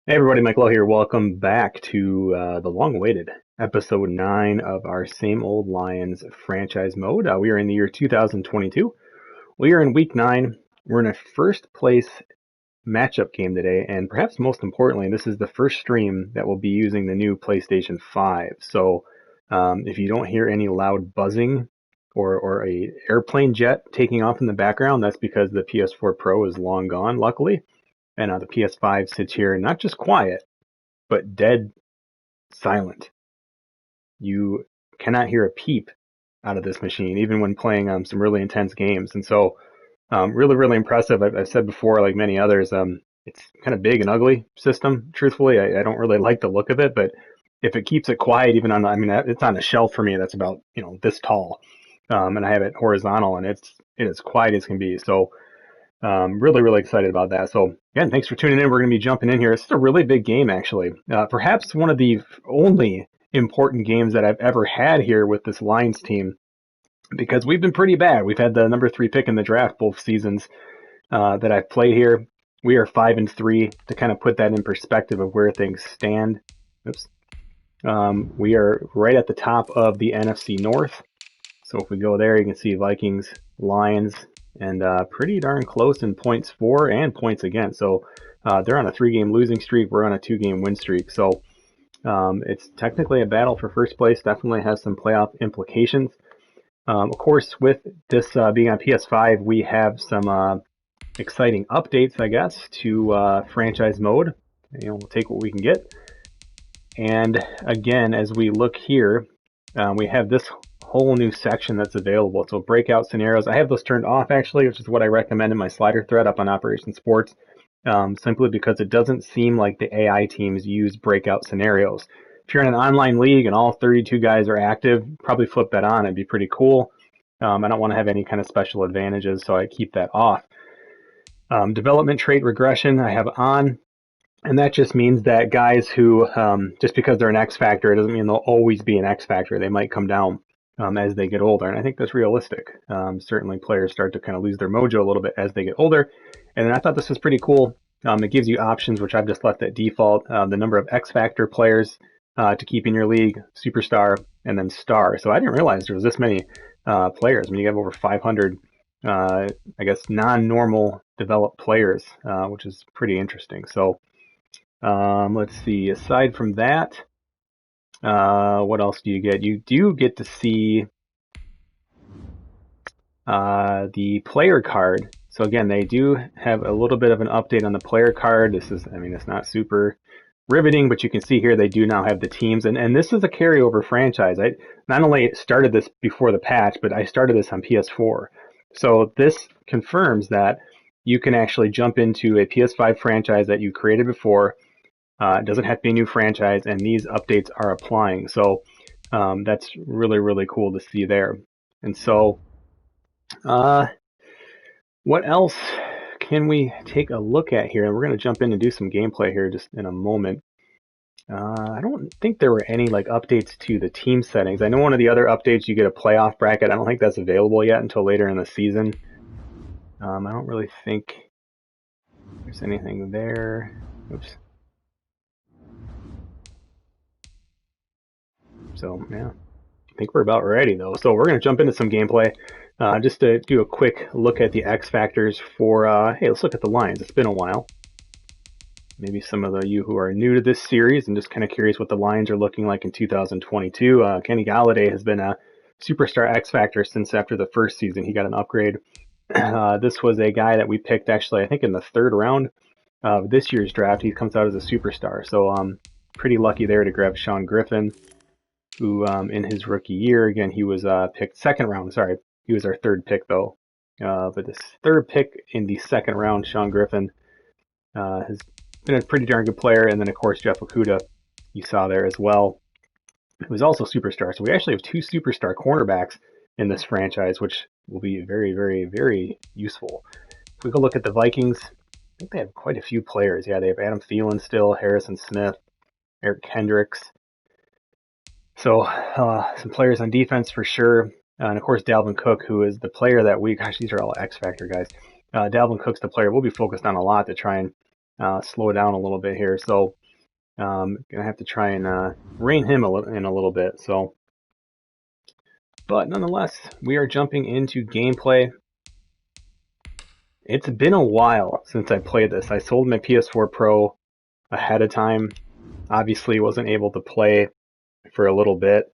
Hey everybody, Mike Lowe here. Welcome back to the long-awaited episode 9 of our Same Old Lions franchise mode. We are in the year 2022. We are in week 9. We're in a first place matchup game today, and perhaps most importantly, this is the first stream that will be using the new PlayStation 5. So if you don't hear any loud buzzing or a airplane jet taking off in the background, that's because the PS4 Pro is long gone, luckily. And the PS5 sits here not just quiet, but dead silent. You cannot hear a peep out of this machine, even when playing some really intense games. And so, really, really impressive. I've said before, like many others, it's kind of big and ugly system. Truthfully, I don't really like the look of it, but if it keeps it quiet, even on, I mean, it's on a shelf for me that's about this tall, and I have it horizontal, and it is quiet as can be. So really, really excited about that. So, again, thanks for tuning in. We're going to be jumping in here. This is a really big game, actually. Perhaps one of the only important games that I've ever had here with this Lions team, because we've been pretty bad. We've had the number 3 pick in the draft both seasons that I've played here. We are 5-3 to kind of put that in perspective of where things stand. Oops. We are right at the top of the NFC North. So if we go there, you can see Vikings, Lions, and pretty darn close in points for and points against. So they're on a 3-game losing streak. We're on a 2-game win streak. So it's technically a battle for first place. Definitely has some playoff implications. Of course, with this being on PS5, we have some exciting updates, I guess, to franchise mode. We'll take what we can get. And again, as we look here, we have this whole new section that's available. So breakout scenarios. I have those turned off actually, which is what I recommend in my slider thread up on Operation Sports, simply because it doesn't seem like the AI teams use breakout scenarios. If you're in an online league and all 32 guys are active, probably flip that on. It'd be pretty cool. I don't want to have any kind of special advantages, so I keep that off. Development trait regression I have on. And that just means that guys who, just because they're an X factor, it doesn't mean they'll always be an X factor. They might come down as they get older. And I think that's realistic. Certainly players start to kind of lose their mojo a little bit as they get older. And then I thought this was pretty cool. It gives you options, which I've just left at default. The number of X factor players to keep in your league, superstar, and then star. So I didn't realize there was this many players. I mean, you have over 500, I guess, non-normal developed players, which is pretty interesting. So let's see. Aside from that, what else do you get? You do get to see the player card. So again, they do have a little bit of an update on the player card. This is, I mean, it's not super riveting, but you can see here they do now have the teams, and this is a carryover franchise. I not only started this before the patch, but I started this on PS4. So this confirms that you can actually jump into a PS5 franchise that you created before. It doesn't have to be a new franchise, and these updates are applying. So that's really, really cool to see there. And so, what else can we take a look at here? And we're going to jump in and do some gameplay here just in a moment. I don't think there were any like updates to the team settings. I know one of the other updates, you get a playoff bracket. I don't think that's available yet until later in the season. I don't really think there's anything there. Oops. So, yeah, I think we're about ready, though. So we're going to jump into some gameplay. Just to do a quick look at the X factors for, hey, let's look at the Lions. It's been a while. Maybe some of you who are new to this series and just kind of curious what the Lions are looking like in 2022. Kenny Galladay has been a superstar X factor since after the first season. He got an upgrade. This was a guy that we picked, actually, I think in the 3rd round of this year's draft. He comes out as a superstar. So pretty lucky there to grab Sean Griffin, who in his rookie year, again, he was picked 2nd round. Sorry, he was our 3rd pick, though. But this 3rd pick in the 2nd round, Sean Griffin, has been a pretty darn good player. And then, of course, Jeff Okudah, you saw there as well, who was also superstar. So we actually have 2 superstar cornerbacks in this franchise, which will be very, very, very useful. If we go look at the Vikings, I think they have quite a few players. Yeah, they have Adam Thielen still, Harrison Smith, Eric Kendricks. So some players on defense for sure. And of course, Dalvin Cook, who is the player that gosh, these are all X Factor guys. Dalvin Cook's the player we'll be focused on a lot to try and slow down a little bit here. So gonna have to try and rein him in a little bit. So, but nonetheless, we are jumping into gameplay. It's been a while since I played this. I sold my PS4 Pro ahead of time. Obviously, wasn't able to play for a little bit.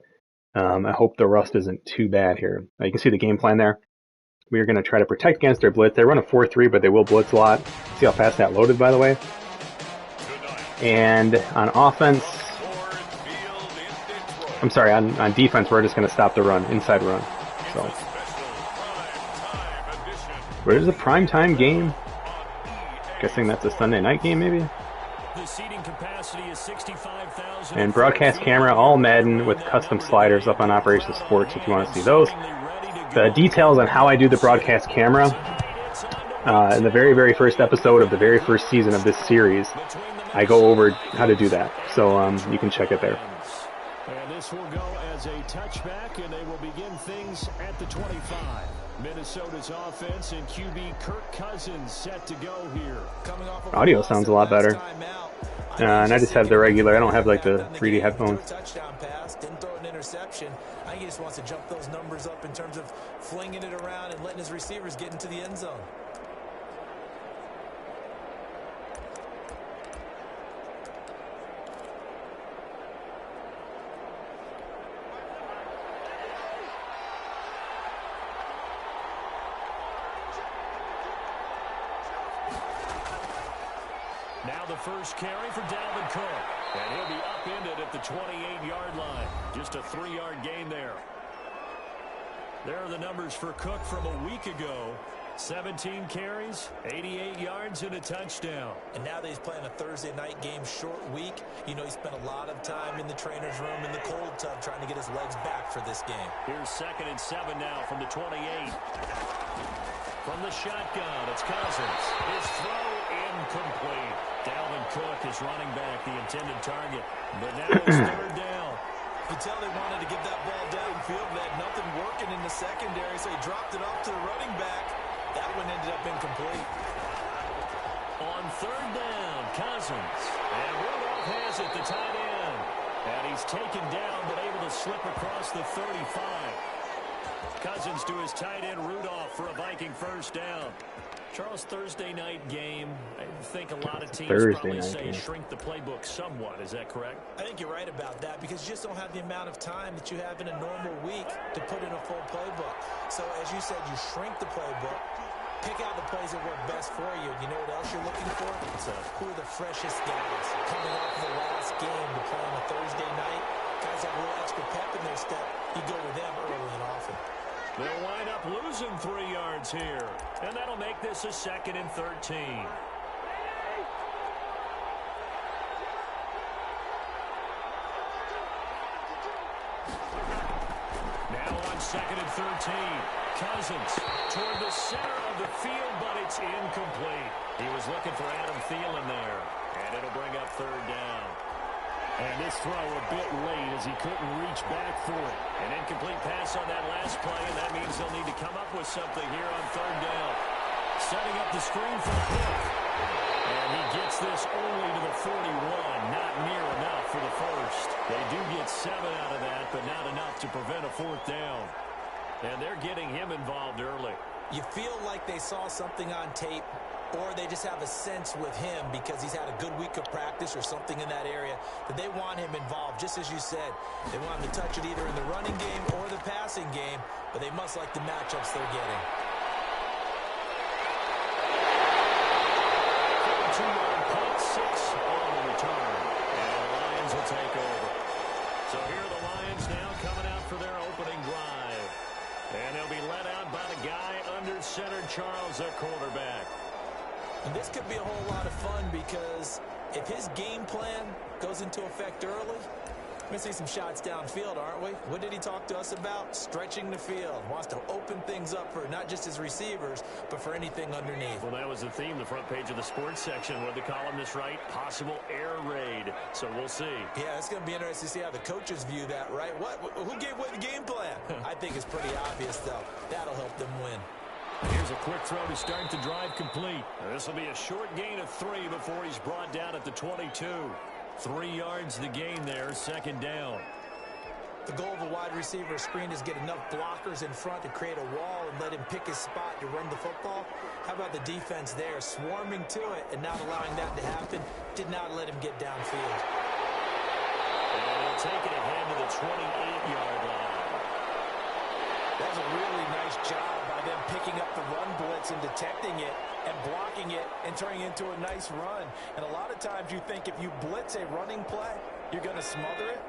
I hope the rust isn't too bad here. You can see the game plan there. We are going to try to protect against their blitz. They run a 4-3, but they will blitz a lot. See how fast that loaded, by the way. And on offense, I'm sorry, on defense, we're just going to stop the run, inside run. So, but it is a primetime game. Guessing that's a Sunday night game, maybe. The seating capacity is 65,000. And broadcast camera, All-Madden with custom sliders up on Operation Sports if you want to see those. The details on how I do the broadcast camera in the very, very first episode of the very first season of this series, I go over how to do that. So you can check it there. And this will go as a touchback, and they will begin things at the 25. Minnesota's offense and QB Kirk Cousins set to go here. Audio sounds a lot better. And I just have the regular, I don't have like the 3D headphones. Touchdown pass, didn't throw an interception. I think he just wants to jump those numbers up in terms of flinging it around and letting his receivers get into the end zone. Now the first carry for Dalvin Cook. And he'll be upended at the 28-yard line. Just a 3-yard gain there. There are the numbers for Cook from a week ago. 17 carries, 88 yards, and a touchdown. And now that he's playing a Thursday night game, short week, you know, he spent a lot of time in the trainer's room in the cold tub trying to get his legs back for this game. Here's 2nd and 7 now from the 28. From the shotgun, it's Cousins. His throw incomplete. Dalvin Cook is running back, the intended target. But now it's 3rd down. You can tell they wanted to get that ball downfield, but had nothing working in the secondary, so he dropped it off to the running back. That one ended up incomplete. On 3rd down, Cousins. And Rudolph has it, the tight end. And he's taken down, but able to slip across the 35. Cousins to his tight end, Rudolph, for a Viking 1st down. Charles, Thursday night game, I think a lot of teams probably say shrink the playbook somewhat. Is that correct? I think you're right about that because you just don't have the amount of time that you have in a normal week to put in a full playbook. So, as you said, you shrink the playbook, pick out the plays that work best for you. You know what else you're looking for? Who are the freshest guys coming off the last game to play on a Thursday night? Guys have a little extra pep in their step. You go with them early and often. They'll wind up losing 3 yards here. And that'll make this a 2nd and 13. Now on 2nd and 13. Cousins toward the center of the field, but it's incomplete. He was looking for Adam Thielen there. And it'll bring up 3rd down. And this throw a bit late as he couldn't reach back for it. An incomplete pass on that last play, and that means they'll need to come up with something here on 3rd down. Setting up the screen for Cook. And he gets this only to the 41. Not near enough for the first. They do get 7 out of that, but not enough to prevent a 4th down. And they're getting him involved early. You feel like they saw something on tape, or they just have a sense with him because he's had a good week of practice or something in that area that they want him involved. Just as you said, they want him to touch it either in the running game or the passing game, but they must like the matchups they're getting. 2-yard punt, 6 on the return. And the Lions will take over. So here are the Lions now coming out for their opening drive. And they'll be led out by the guy under center, Charles, at quarterback. And this could be a whole lot of fun because if his game plan goes into effect early, we're going to see some shots downfield, aren't we? What did he talk to us about? Stretching the field. Wants to open things up for not just his receivers, but for anything underneath. Well, that was the theme, the front page of the sports section. What the columnist write? Possible air raid. So we'll see. Yeah, it's going to be interesting to see how the coaches view that, right? Who gave away the game plan? I think it's pretty obvious, though. That'll help them win. Here's a quick throw to start the drive complete. This will be a short gain of 3 before he's brought down at the 22. 3 yards the gain there, second down. The goal of a wide receiver screen is get enough blockers in front to create a wall and let him pick his spot to run the football. How about the defense there, swarming to it and not allowing that to happen? Did not let him get downfield. And he'll take it ahead to the 28-yard line. That was a really nice job by them picking up the run blitz and detecting it and blocking it and turning it into a nice run. And a lot of times you think if you blitz a running play, you're going to smother it.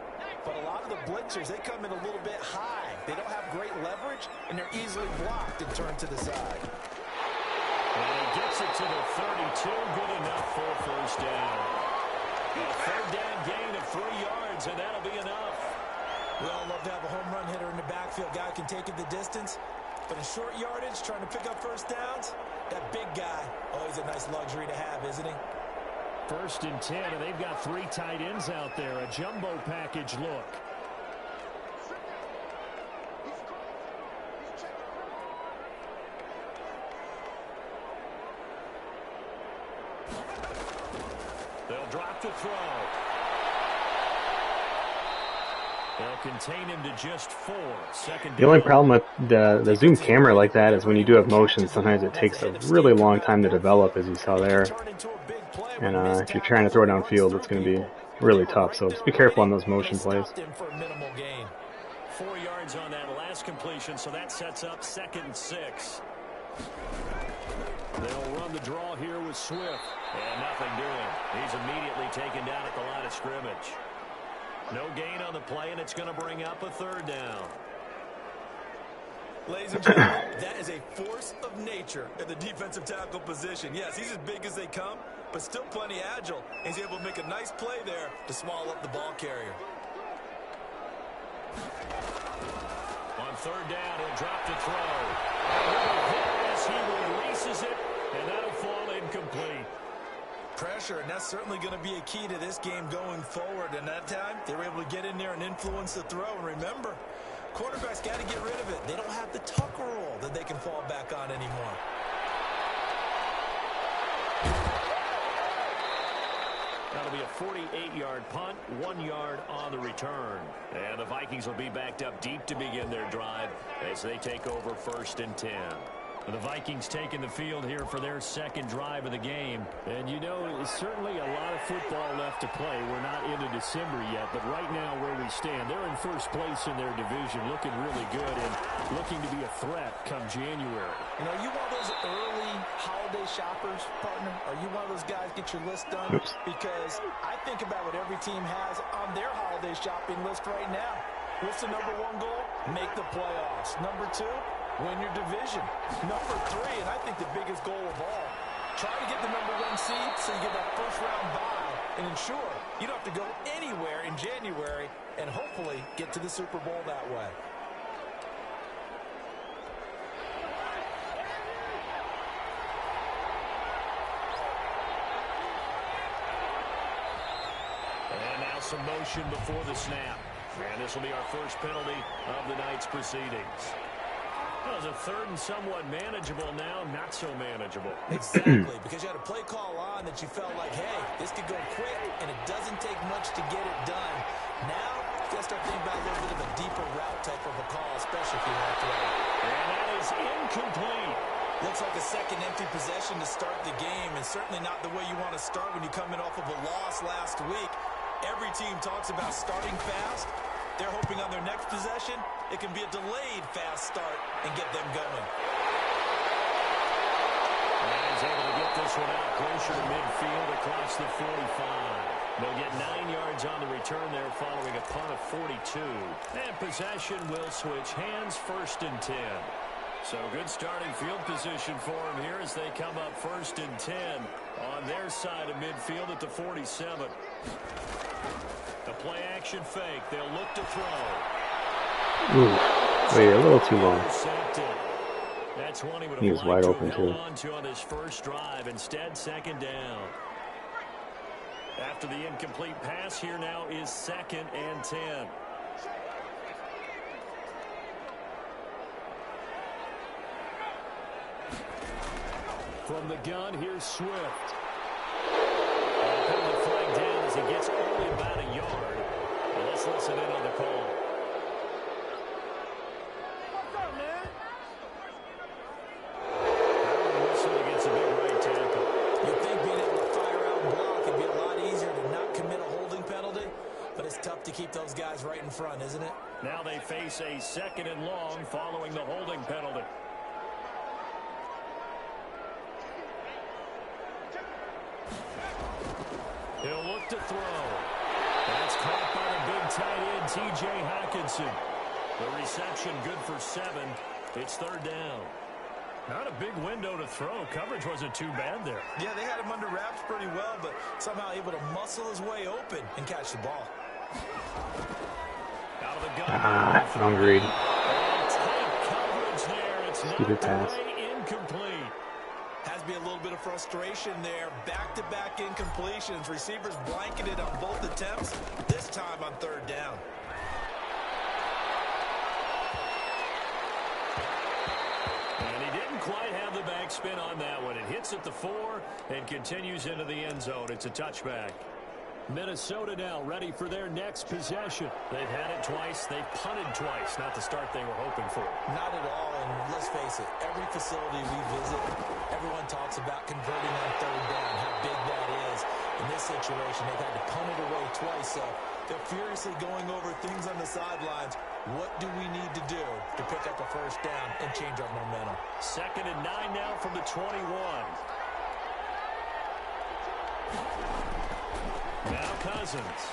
But a lot of the blitzers, they come in a little bit high. They don't have great leverage, and they're easily blocked and turned to the side. And he gets it to the 32. Good enough for a first down. A third down gain of 3 yards, and that'll be enough. We all love to have a home run hitter in the backfield. Guy can take it the distance. But in short yardage, trying to pick up first downs, that big guy, always a nice luxury to have, isn't he? 1st and 10, and they've got 3 tight ends out there. A jumbo package look. They'll drop the throw. They'll contain him to just 4. Second down. The only problem with the zoom camera like that is when you do have motion, sometimes it takes a really long time to develop, as you saw there. And if you're trying to throw downfield, it's going to be really tough. So just be careful on those motion plays. 4 yards on that last completion, so that sets up 2nd and 6. They'll run the draw here with Swift. And nothing doing. He's immediately taken down at the line of scrimmage. No gain on the play, and it's going to bring up a 3rd down. Ladies and gentlemen, that is a force of nature at the defensive tackle position. Yes, he's as big as they come, but still plenty agile. He's able to make a nice play there to swallow up the ball carrier. On 3rd down, he'll drop the throw. As he releases it, and that'll fall incomplete. Pressure, and that's certainly going to be a key to this game going forward. And that time, they were able to get in there and influence the throw. And remember, quarterbacks got to get rid of it. They don't have the tuck rule that they can fall back on anymore. That'll be a 48-yard punt, 1 yard on the return. And the Vikings will be backed up deep to begin their drive as they take over 1st and 10. The Vikings taking the field here for their 2nd drive of the game. And, you know, certainly a lot of football left to play. We're not into December yet, but right now where we stand, they're in 1st place in their division, looking really good and looking to be a threat come January. You know, you one of those early holiday shoppers, partner? Are you one of those guys get your list done? Oops. Because I think about what every team has on their holiday shopping list right now. What's the number 1 goal? Make the playoffs. Number 2? Win your division. Number 3, and I think the biggest goal of all, try to get the number 1 seed so you get that 1st round bye and ensure you don't have to go anywhere in January and hopefully get to the Super Bowl that way. And now some motion before the snap. And this will be our first penalty of the night's proceedings. Well, it was a 3rd and somewhat manageable now, not so manageable. Exactly, because you had a play call on that you felt like, hey, this could go quick, and it doesn't take much to get it done. Now, you got to start thinking about a little bit of a deeper route type of a call, especially if you want to throw it. And that is incomplete. Looks like a second empty possession to start the game, and certainly not the way you want to start when you come in off of a loss last week. Every team talks about starting fast. They're hoping on their next possession, it can be a delayed fast start and get them going. And he's able to get this one out closer to midfield across the 45. They'll get 9 yards on the return there following a punt of 42. And possession will switch hands, 1st and 10. So good starting field position for them here as they come up 1st and 10 on their side of midfield at the 47. The play action fake. They'll look to throw. Ooh, wait, a little too long. That's one he would He was have wide liked open to have too. held on to on his first drive. Instead, 2nd down. After the incomplete pass, here now is 2nd and 10. From the gun, here's Swift. And penalty flag down as he gets only about a yard. Well, let's listen in on the call. What's up, man? Whistle against a big right tackle. You'd think being able to fire out and block would be a lot easier to not commit a holding penalty, but it's tough to keep those guys right in front, isn't it? Now they face a 2nd and long following the holding penalty. He'll look to throw. That's caught by the big tight end, T.J. Hockenson. The reception good for 7. It's 3rd down. Not a big window to throw. Coverage wasn't too bad there. Yeah, they had him under wraps pretty well, but somehow able to muscle his way open and catch the ball. Out of the gun. Wrong read. Tight coverage there. It's Stupid pass. Incomplete. Has to be a little bit of frustration there. Back-to-back incompletions. Receivers blanketed on both attempts, this time on 3rd down. And he didn't quite have the backspin on that one. It hits at the 4 and continues into the end zone. It's a touchback. Minnesota now ready for their next possession. They've had it twice. They've punted twice. Not the start they were hoping for. Not at all, and let's face it, every facility we visit, everyone talks about converting on 3rd down, how big that is. In this situation, they've had to punt it away twice, so they're furiously going over things on the sidelines. What do we need to do to pick up a 1st down and change our momentum? 2nd and 9 now from the 21. Now Cousins.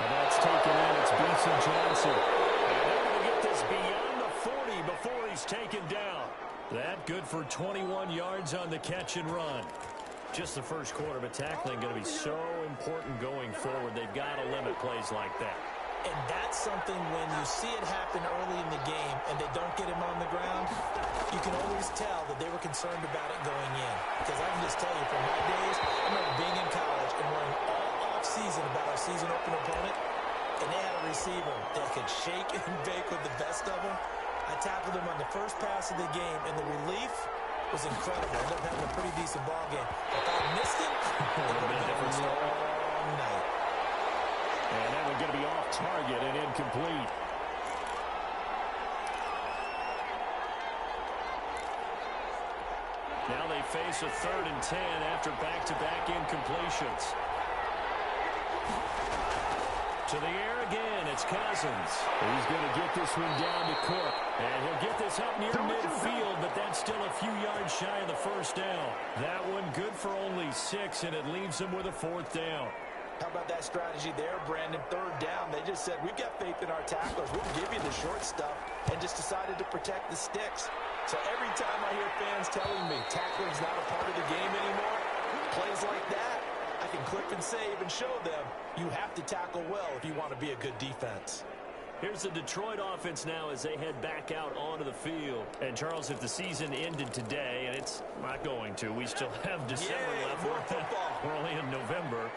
And that's taken in. It's Beeson Johnson. And they're going to get this beyond the 40 before he's taken down. That good for 21 yards on the catch and run. Just the first quarter, but tackling going to be so important going forward. They've got to limit plays like that. And that's something when you see it happen early in the game and they don't get him on the ground, you can always tell that they were concerned about it going in. Because I can just tell you from my days, I remember being in college and worrying all off-season about our season opener opponent, and they had a receiver that could shake and bake with the best of them. I tackled him on the first pass of the game, and the relief was incredible. I ended up having a pretty decent ball game. If I missed him, it would have been a different story all night. And that one going to be off target and incomplete. Now they face a 3rd and 10 after back-to-back incompletions. To the air again, it's Cousins. He's going to get this one down to Cook. And he'll get this up near midfield, but that's still a few yards shy of the 1st down. That one good for only 6, and it leaves him with a 4th down. How about that strategy there, Brandon? 3rd down, they just said, we've got faith in our tacklers. We'll give you the short stuff, and just decided to protect the sticks. So every time I hear fans telling me tackling's not a part of the game anymore, plays like that, I can clip and save and show them you have to tackle well if you want to be a good defense. Here's the Detroit offense now as they head back out onto the field. And, Charles, if the season ended today, and it's not going to, we still have December left. We're only in November.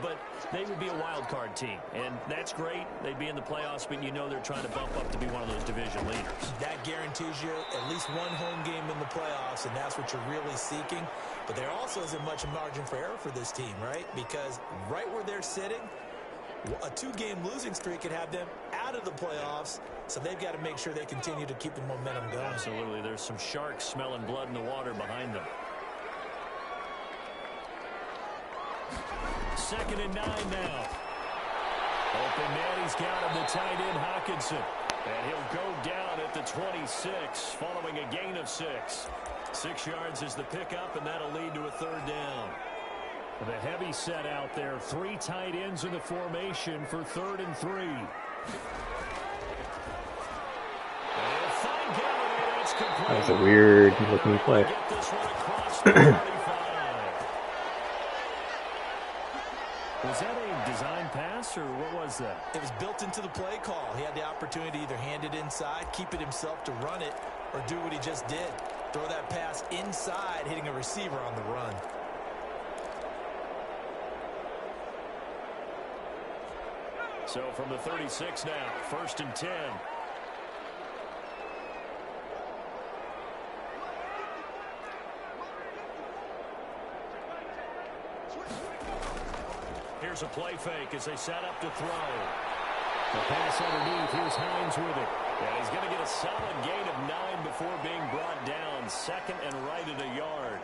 But they would be a wild card team. And that's great. They'd be in the playoffs, but you know they're trying to bump up to be one of those division leaders. That guarantees you at least one home game in the playoffs, and that's what you're really seeking. But there also isn't much margin for error for this team, right? Because right where they're sitting, a 2-game losing streak could have them out of the playoffs, so they've got to make sure they continue to keep the momentum going. Absolutely. There's some sharks smelling blood in the water behind them. 2nd and 9 now. Open man, he's got him, the tight end Hockenson. And he'll go down at the 26 following a gain of 6. 6 yards is the pickup, and that'll lead to a 3rd down. The heavy set out there. 3 tight ends in the formation for 3rd and 3. That was a weird looking play. Was that a design pass, or what was that? It was built into the play call. He had the opportunity to either hand it inside, keep it himself to run it, or do what he just did. Throw that pass inside, hitting a receiver on the run. So from the 36 now, 1st and 10. Here's a play fake as they set up to throw. The pass underneath. Here's Hines with it. And he's going to get a solid gain of 9 before being brought down. Second and right at a yard.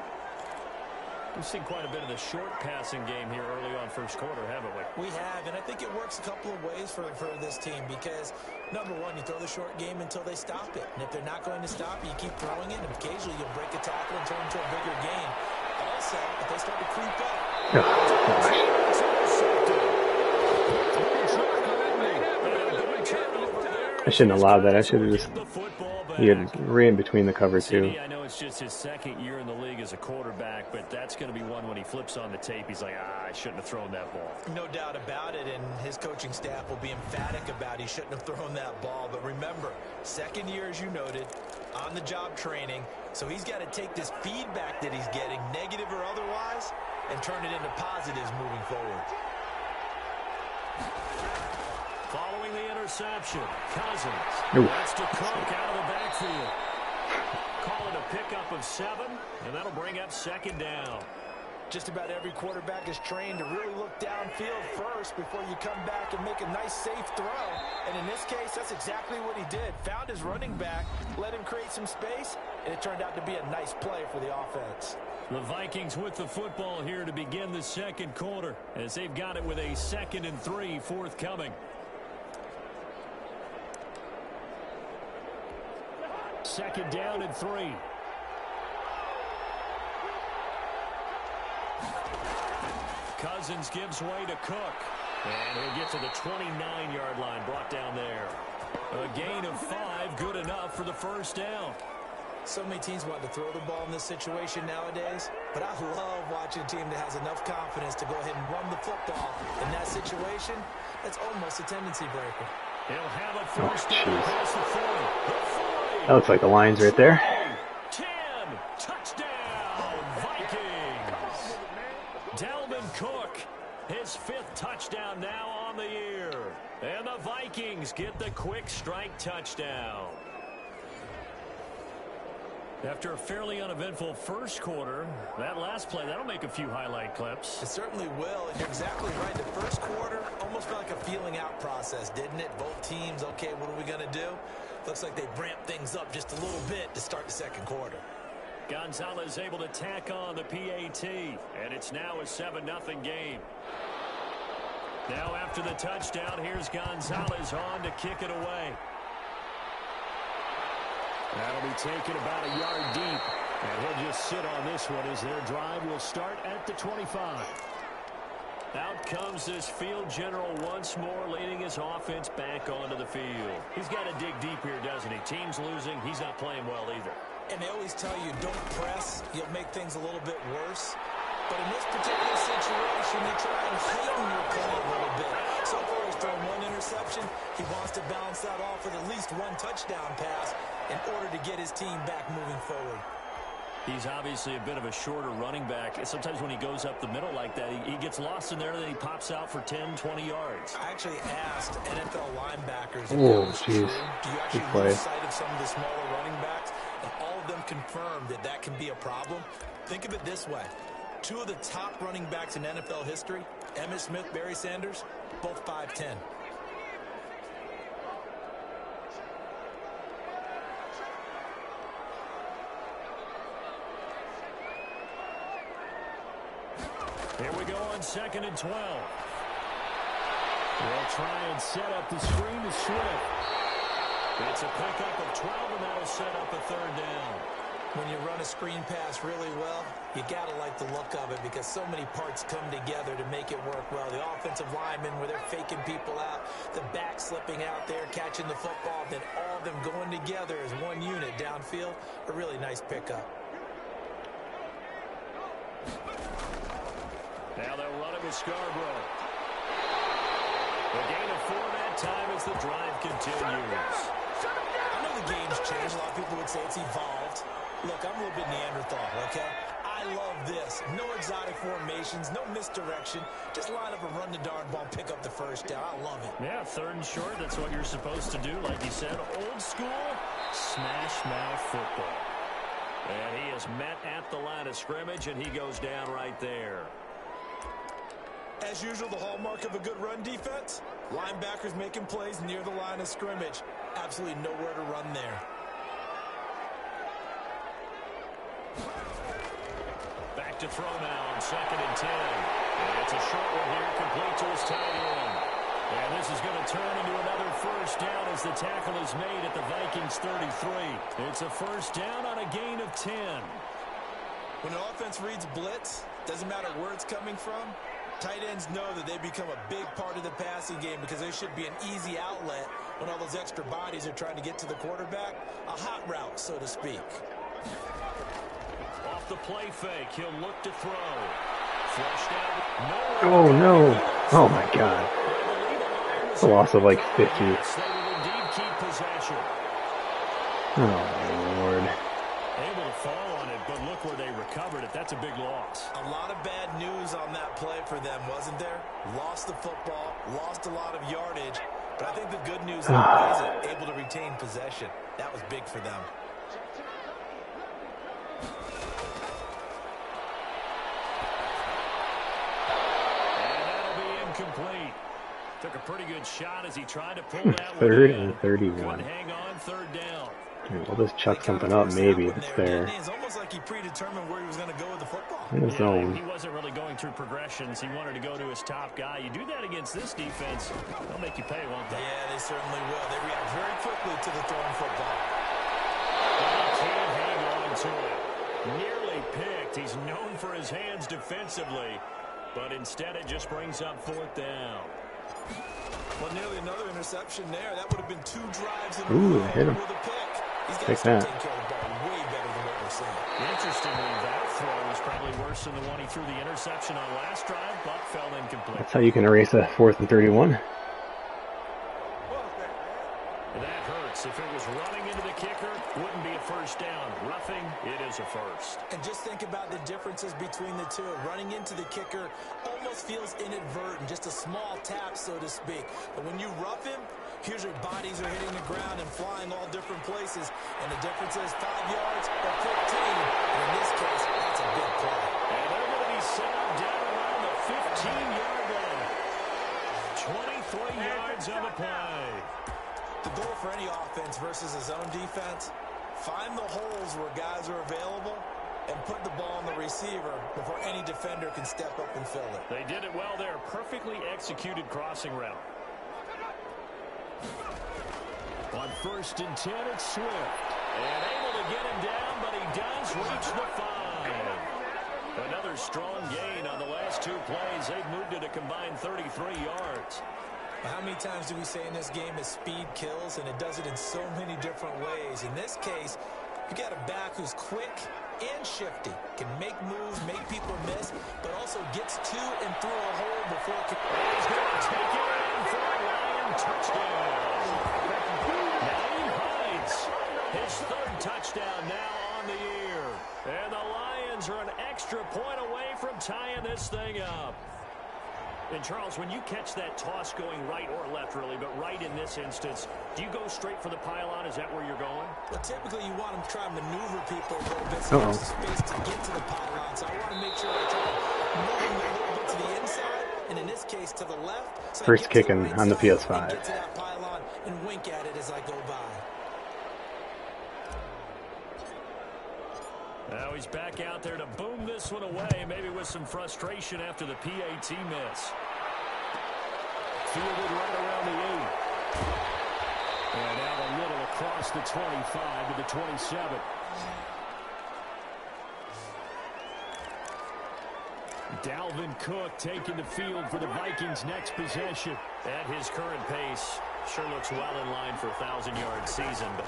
We've seen quite a bit of the short passing game here early on first quarter, haven't we? We have, and I think it works a couple of ways for this team because, number one, you throw the short game until they stop it. And if they're not going to stop it, you keep throwing it, and occasionally you'll break a tackle and turn into a bigger gain. Also, if they start to creep up. I shouldn't allow that. I should have just ran between the cover two. I know it's just his second year in the league as a quarterback, but that's going to be one when he flips on the tape. He's like, I shouldn't have thrown that ball. No doubt about it, and his coaching staff will be emphatic about he shouldn't have thrown that ball. But remember, second year, as you noted, on-the-job training, so he's got to take this feedback that he's getting, negative or otherwise, and turn it into positives moving forward. Following the interception, Cousins. Ooh. That's to Cook out of the backfield. Call it a pickup of 7, and that'll bring up second down. Just about every quarterback is trained to really look downfield first before you come back and make a nice, safe throw. And in this case, that's exactly what he did. Found his running back, let him create some space, and it turned out to be a nice play for the offense. The Vikings with the football here to begin the second quarter as they've got it with a 2nd and 3 forthcoming. Second down and 3. Cousins gives way to Cook. And he'll get to the 29-yard line, brought down there. A gain of 5, good enough for the first down. So many teams want to throw the ball in this situation nowadays, but I love watching a team that has enough confidence to go ahead and run the football. In that situation, that's almost a tendency breaker. He'll have a first down across the 40. That looks like the Lions right there. 10, touchdown, Vikings. Dalvin Cook, his 5th touchdown now on the year. And the Vikings get the quick strike touchdown. After a fairly uneventful first quarter, that last play, that'll make a few highlight clips. It certainly will, and you're exactly right. The first quarter almost felt like a feeling out process, didn't it? Both teams, okay, what are we going to do? Looks like they ramped things up just a little bit to start the second quarter. Gonzalez able to tack on the PAT, and it's now a 7-0 game. Now after the touchdown, here's Gonzalez on to kick it away. That'll be taken about a yard deep, and he'll just sit on this one as their drive will start at the 25. Out comes this field general once more, leading his offense back onto the field. He's got to dig deep here, doesn't he? Team's losing. He's not playing well either. And they always tell you, don't press. You'll make things a little bit worse. But in this particular situation, they try and heighten your play a little bit. So far, he's thrown 1 interception. He wants to balance that off with at least 1 touchdown pass in order to get his team back moving forward. He's obviously a bit of a shorter running back. Sometimes when he goes up the middle like that, he gets lost in there, and then he pops out for 10, 20 yards. I actually asked NFL linebackers, Oh, do you actually lose sight of some of the smaller running backs? And all of them confirmed that that can be a problem. Think of it this way. 2 of the top running backs in NFL history, Emmitt Smith, Barry Sanders, both 5'10". Here we go on 2nd and 12. They'll try and set up the screen to Swift. It's a pickup of 12, and that'll set up a 3rd down. When you run a screen pass really well, you got to like the look of it because so many parts come together to make it work well. The offensive linemen, where they're faking people out, the back slipping out there, catching the football, then all of them going together as one unit downfield, a really nice pickup. Now they'll run it with Scarborough. The gain of 4 that time as the drive continues. I know the game's changed. A lot of people would say it's evolved. Look, I'm a little bit Neanderthal, okay? I love this. No exotic formations, no misdirection. Just line up and run the darn ball, pick up the first down. I love it. Yeah, 3rd and short. That's what you're supposed to do. Like you said, old school, smash mouth football. And he is met at the line of scrimmage, and he goes down right there. As usual, the hallmark of a good run defense, linebackers making plays near the line of scrimmage. Absolutely nowhere to run there. Back to throw now on 2nd and 10. And it's a short one here, complete to his tight end. And this is going to turn into another first down as the tackle is made at the Vikings 33. It's a first down on a gain of 10. When an offense reads blitz, doesn't matter where it's coming from, tight ends know that they become a big part of the passing game because they should be an easy outlet when all those extra bodies are trying to get to the quarterback. A hot route, so to speak. Off the play fake, he'll look to throw. Flushed out. Oh, no. Oh, my God. It's a loss of like 50. Yes, they will indeed keep possession. Oh, Lord. Able to fall on it, but look where they recovered it. That's a big loss. A lot of bad news on that play for them, wasn't there? Lost the football, lost a lot of yardage, but I think the good news is able to retain possession. That was big for them. And that'll be incomplete. Took a pretty good shot as he tried to pull that Third one in. and 31. Couldn't hang on, 3rd down. We'll just chuck something up, maybe, if it's there. It's almost like he predetermined where he was going to go with the football. In the zone. He wasn't really going through progressions. He wanted to go to his top guy. You do that against this defense, they'll make you pay, won't they? Yeah, they certainly will. They react very quickly to the thrown football. He can't hang on to it. Nearly picked. He's known for his hands defensively, but instead it just brings up 4th down. Well, nearly another interception there. That would have been 2 drives in a Ooh, row hit him. with a pick. He's got Take to that. take care of the ball way better than what we're seeing. Interestingly, that throw was probably worse than the one he threw the interception on last drive, but fell incomplete. That's how you can erase a 4th and 31. That hurts. If it was running into the kicker, wouldn't be a first down. Roughing, it is a first. And just think about the differences between the two. Running into the kicker almost feels inadvertent, just a small tap, so to speak. But when you rough him, here's your bodies are hitting the ground and flying all different places. And the difference is 5 yards or 15. And in this case, that's a big play. And they're going to be set up down around the 15-yard line. 23 yards on the play. The goal for any offense versus a zone defense, find the holes where guys are available and put the ball on the receiver before any defender can step up and fill it. They did it well there. Perfectly executed crossing route. On 1st and 10, it's Swift. And able to get him down, but he does reach the 5. Another strong gain on the last 2 plays. They've moved it a combined 33 yards. How many times do we say in this game that speed kills, and it does it in so many different ways? In this case, you got a back who's quick and shifty, can make moves, make people miss, but also gets to and through a hole before it can... He's going to take it in for a Lion touchdown. Naeem Hines, his 3rd touchdown now on the year. And the Lions are an extra point away from tying this thing up. And, Charles, when you catch that toss going right or left, really, but right in this instance, do you go straight for the pylon? Is that where you're going? Well, typically you want to try and maneuver people a little bit so there's space to get to the pylon. So I want to make sure I try to move them a little bit to the inside, and in this case to the left. So First kicking on the PS5. Get to that pylon and wink at it as I go by. Now he's back out there to boom this one away, maybe with some frustration after the PAT miss. Fielded right around the 8. And out a little across the 25 to the 27. Dalvin Cook taking the field for the Vikings' next possession. At his current pace, sure looks well in line for a 1,000-yard season, but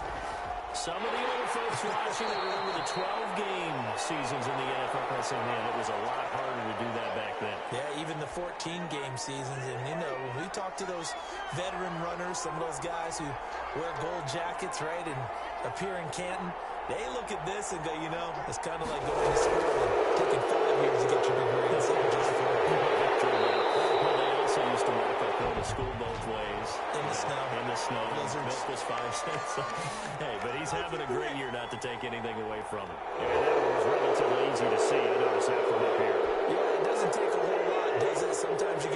some of the older folks watching will remember the 12-game seasons in the NFL saying, man, it was a lot harder to do that back then. Yeah, even the 14-game seasons. And, you know, when we talk to those veteran runners, some of those guys who wear gold jackets, right, and appear in Canton, they look at this and go, you know, it's kind of like going to school and taking 5 years to get your degree instead of just 4. Well, they also used to walk up going to school both ways. In the snow. In the snow. Blizzards. Milk was 5 cents. Hey, but he's having a great year not to take anything away from him. Yeah, that was relatively easy to see. I noticed that from up here. Yeah, it doesn't take a whole lot, does it? Sometimes you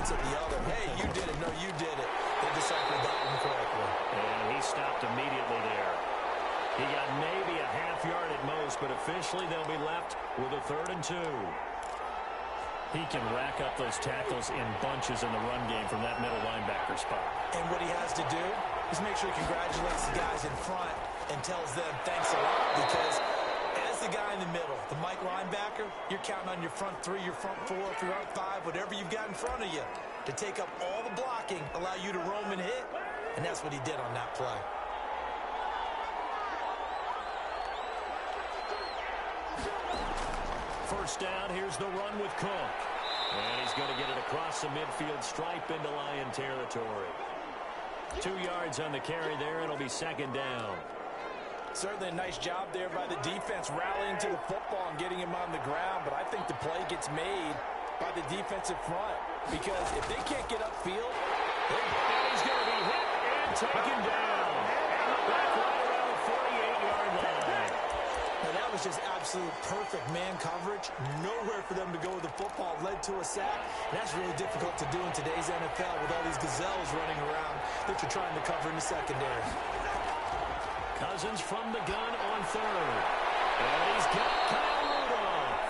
points at the other. Hey, you did it. No, you did it. They deciphered that one correctly. And he stopped immediately there. He got maybe a half yard at most, but officially they'll be left with a 3rd and 2. He can rack up those tackles in bunches in the run game from that middle linebacker spot. And what he has to do is make sure he congratulates the guys in front and tells them thanks a lot, because as the guy in the middle, the Mike linebacker, you're counting on your front 3, your front 4, if you're up 5, whatever you've got in front of you to take up all the blocking, allow you to roam and hit, and that's what he did on that play. First down, here's the run with Cook. And he's going to get it across the midfield stripe into Lion territory. 2 yards on the carry there. It'll be 2nd down. Certainly a nice job there by the defense rallying to the football and getting him on the ground, but I think the play gets made by the defensive front, because if they can't get upfield, he's going to be hit and taken down. Back right around the 48-yard line. Now that was just absolute perfect man coverage. Nowhere for them to go with the football. Led to a sack. And that's really difficult to do in today's NFL with all these gazelles running around that you're trying to cover in the secondary. Cousins from the gun on 3rd. And he's got Kyle Rudolph.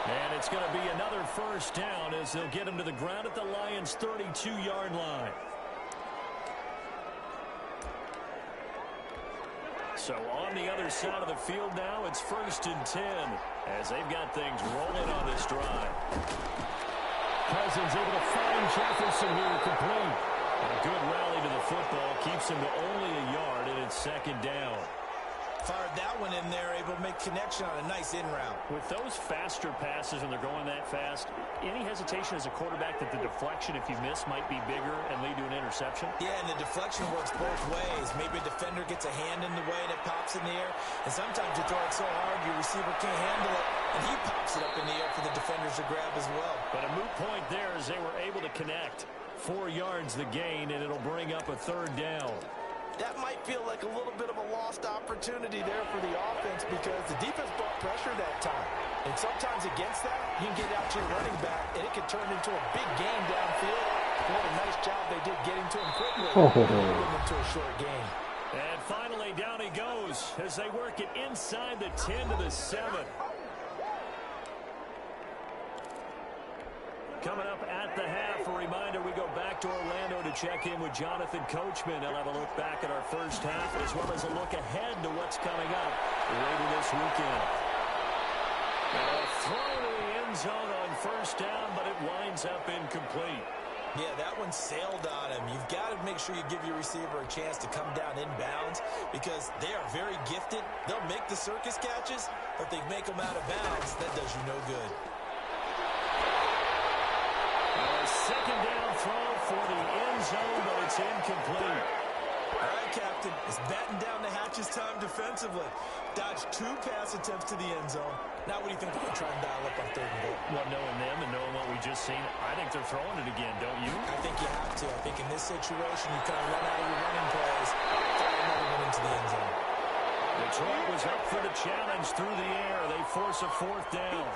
And it's going to be another first down as they'll get him to the ground at the Lions' 32-yard line. So on the other side of the field now, it's 1st and 10 as they've got things rolling on this drive. Cousins able to find Jefferson here complete. A good rally to the football keeps him to only a yard, and it's 2nd down. Fired that one in there, able to make connection on a nice in route. With those faster passes and they're going that fast, any hesitation as a quarterback that the deflection, if you miss, might be bigger and lead to an interception? Yeah, and the deflection works both ways. Maybe a defender gets a hand in the way and it pops in the air, and sometimes you throw it so hard your receiver can't handle it, and he pops it up in the air for the defenders to grab as well. But a moot point there as they were able to connect. 4 yards the gain, and it'll bring up a 3rd down. That might feel like a little bit of a lost opportunity there for the offense, because the defense brought pressure that time. And sometimes against that, you can get out to your running back, and it can turn into a big gain downfield. What a nice job they did getting to him quickly. Into a short gain. And finally, down he goes as they work it inside the 10 to the 7. Coming up at the half, a reminder, we go back to Orlando to check in with Jonathan Coachman. He'll have a look back at our first half, as well as a look ahead to what's coming up later this weekend. A throw to the end zone on 1st down, but it winds up incomplete. Yeah, that one sailed on him. You've got to make sure you give your receiver a chance to come down inbounds, because they are very gifted. They'll make the circus catches, but if they make them out of bounds, that does you no good. 2nd down throw for the end zone, but it's incomplete. All right, Captain, it's batten down the hatches time defensively. Dodged 2 pass attempts to the end zone. Now what do you think they're going to try and dial up on 3rd and goal? Well, knowing them and knowing what we just seen, I think they're throwing it again, don't you? I think you have to. I think in this situation, you kind of run out of your running plays, throw another one into the end zone. Detroit was up for the challenge through the air. They force a 4th down.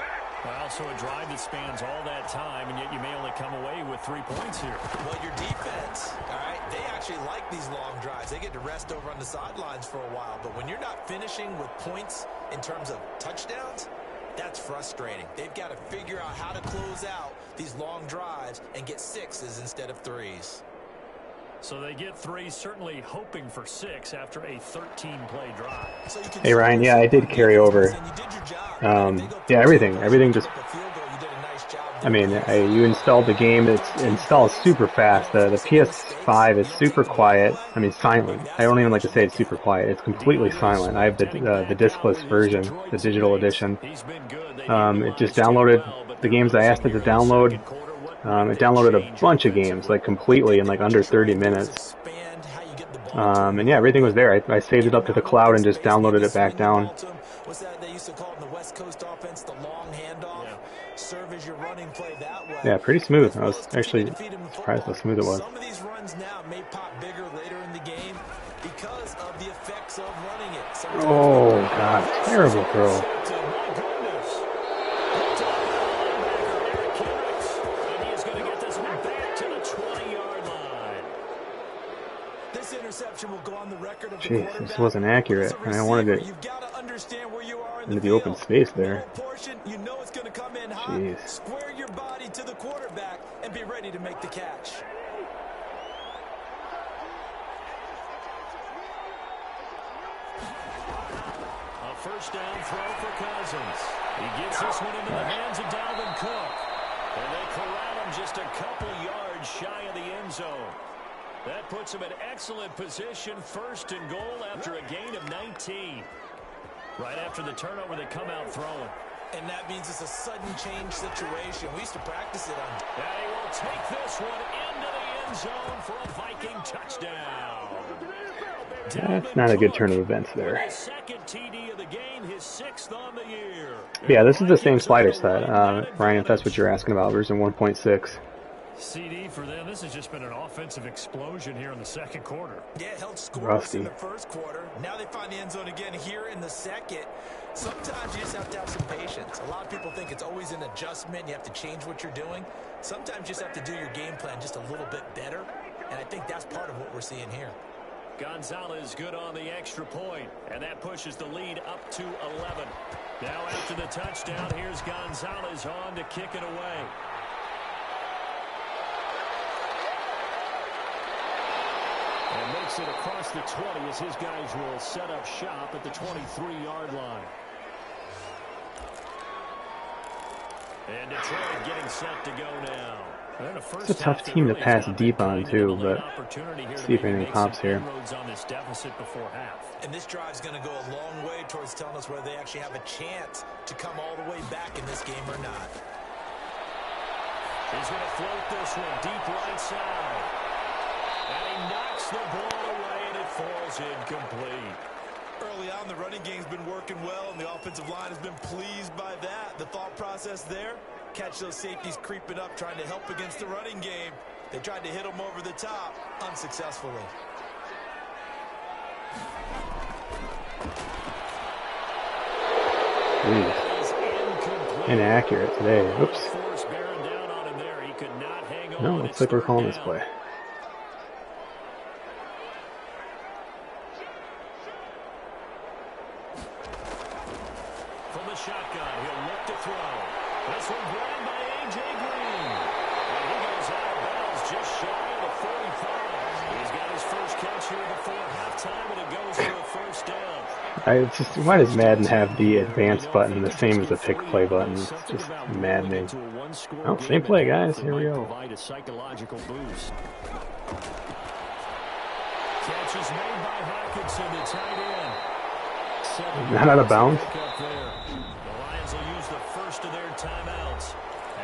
Well, so a drive that spans all that time, and yet you may only come away with 3 points here. Well, your defense, all right, they actually like these long drives. They get to rest over on the sidelines for a while. But when you're not finishing with points in terms of touchdowns, that's frustrating. They've got to figure out how to close out these long drives and get 6s instead of 3s. So they get 3, certainly hoping for 6 after a 13-play drive. Hey, Ryan, yeah, I did carry over. Yeah, everything just, I mean, you installed the game, it installs super fast. The PS5 is super quiet, I mean silent. I don't even like to say it's super quiet, it's completely silent. I have the discless version, the digital edition. It just downloaded the games I asked it to download. It downloaded a bunch of games, like completely in like under 30 minutes. And yeah, everything was there. I saved it up to the cloud and just downloaded it back down. What's that they used to call in the West Coast offense, the long handoff? Yeah. Serve as your running play that way. Yeah, pretty smooth. I was actually surprised how smooth it was. Some of these runs now may pop bigger later in the game because of the effects of running it. Oh, God, terrible throw. To Jeez, this wasn't accurate, and I wanted it into the open space there. Jeez. Square your body to the quarterback and be ready to make the catch. A first down throw for Cousins. He gets this one into the hands of Dalvin Cook. And they corral him just a couple yards shy of the end zone. That puts him in excellent position, first and goal after a gain of 19. Right after the turnover, they come out throwing. And that means it's a sudden change situation. We used to practice it on. And he will take this one into the end zone for a Viking touchdown. That's not a good turn of events there. His second TD of the game, his 6th on the year. Yeah, this is the same slider set, Ryan, if that's what you're asking about. Version 1.6. CD for them. This has just been an offensive explosion here in the second quarter. Yeah, held scoreless in the first quarter. Now they find the end zone again here in the second. Sometimes you just have to have some patience. A lot of people think it's always an adjustment. You have to change what you're doing. Sometimes you just have to do your game plan just a little bit better. And I think that's part of what we're seeing here. Gonzalez good on the extra point, and that pushes the lead up to 11. Now after the touchdown, here's Gonzalez on to kick it away. And makes it across the 20 as his guys will set up shop at the 23-yard line. And Detroit getting set to go now. It's a tough team to pass deep on, too, but let's see if anything pops here. And this drive's going to go a long way towards telling us whether they actually have a chance to come all the way back in this game or not. He's going to float this one deep right side. And he knocks the ball away, and it falls incomplete. Early on, the running game's been working well, and the offensive line has been pleased by that. The thought process there, catch those safeties creeping up, trying to help against the running game. They tried to hit them over the top, unsuccessfully. Jeez. Inaccurate today. Oops. No, looks like we're calling this play. From the shotgun, he'll look to throw. This one grabbed by A.J. Green. And he goes out of bounds just shy of the 45. He's got his first catch here before halftime, and it goes for a first down. Why does Madden have the advance button the same as the pick play button? It's just maddening. Oh, same play, guys. Here we go. A psychological boost. Catch is made by Hawkinson, the tight end. Not out of bounds. The Lions will use the first of their timeouts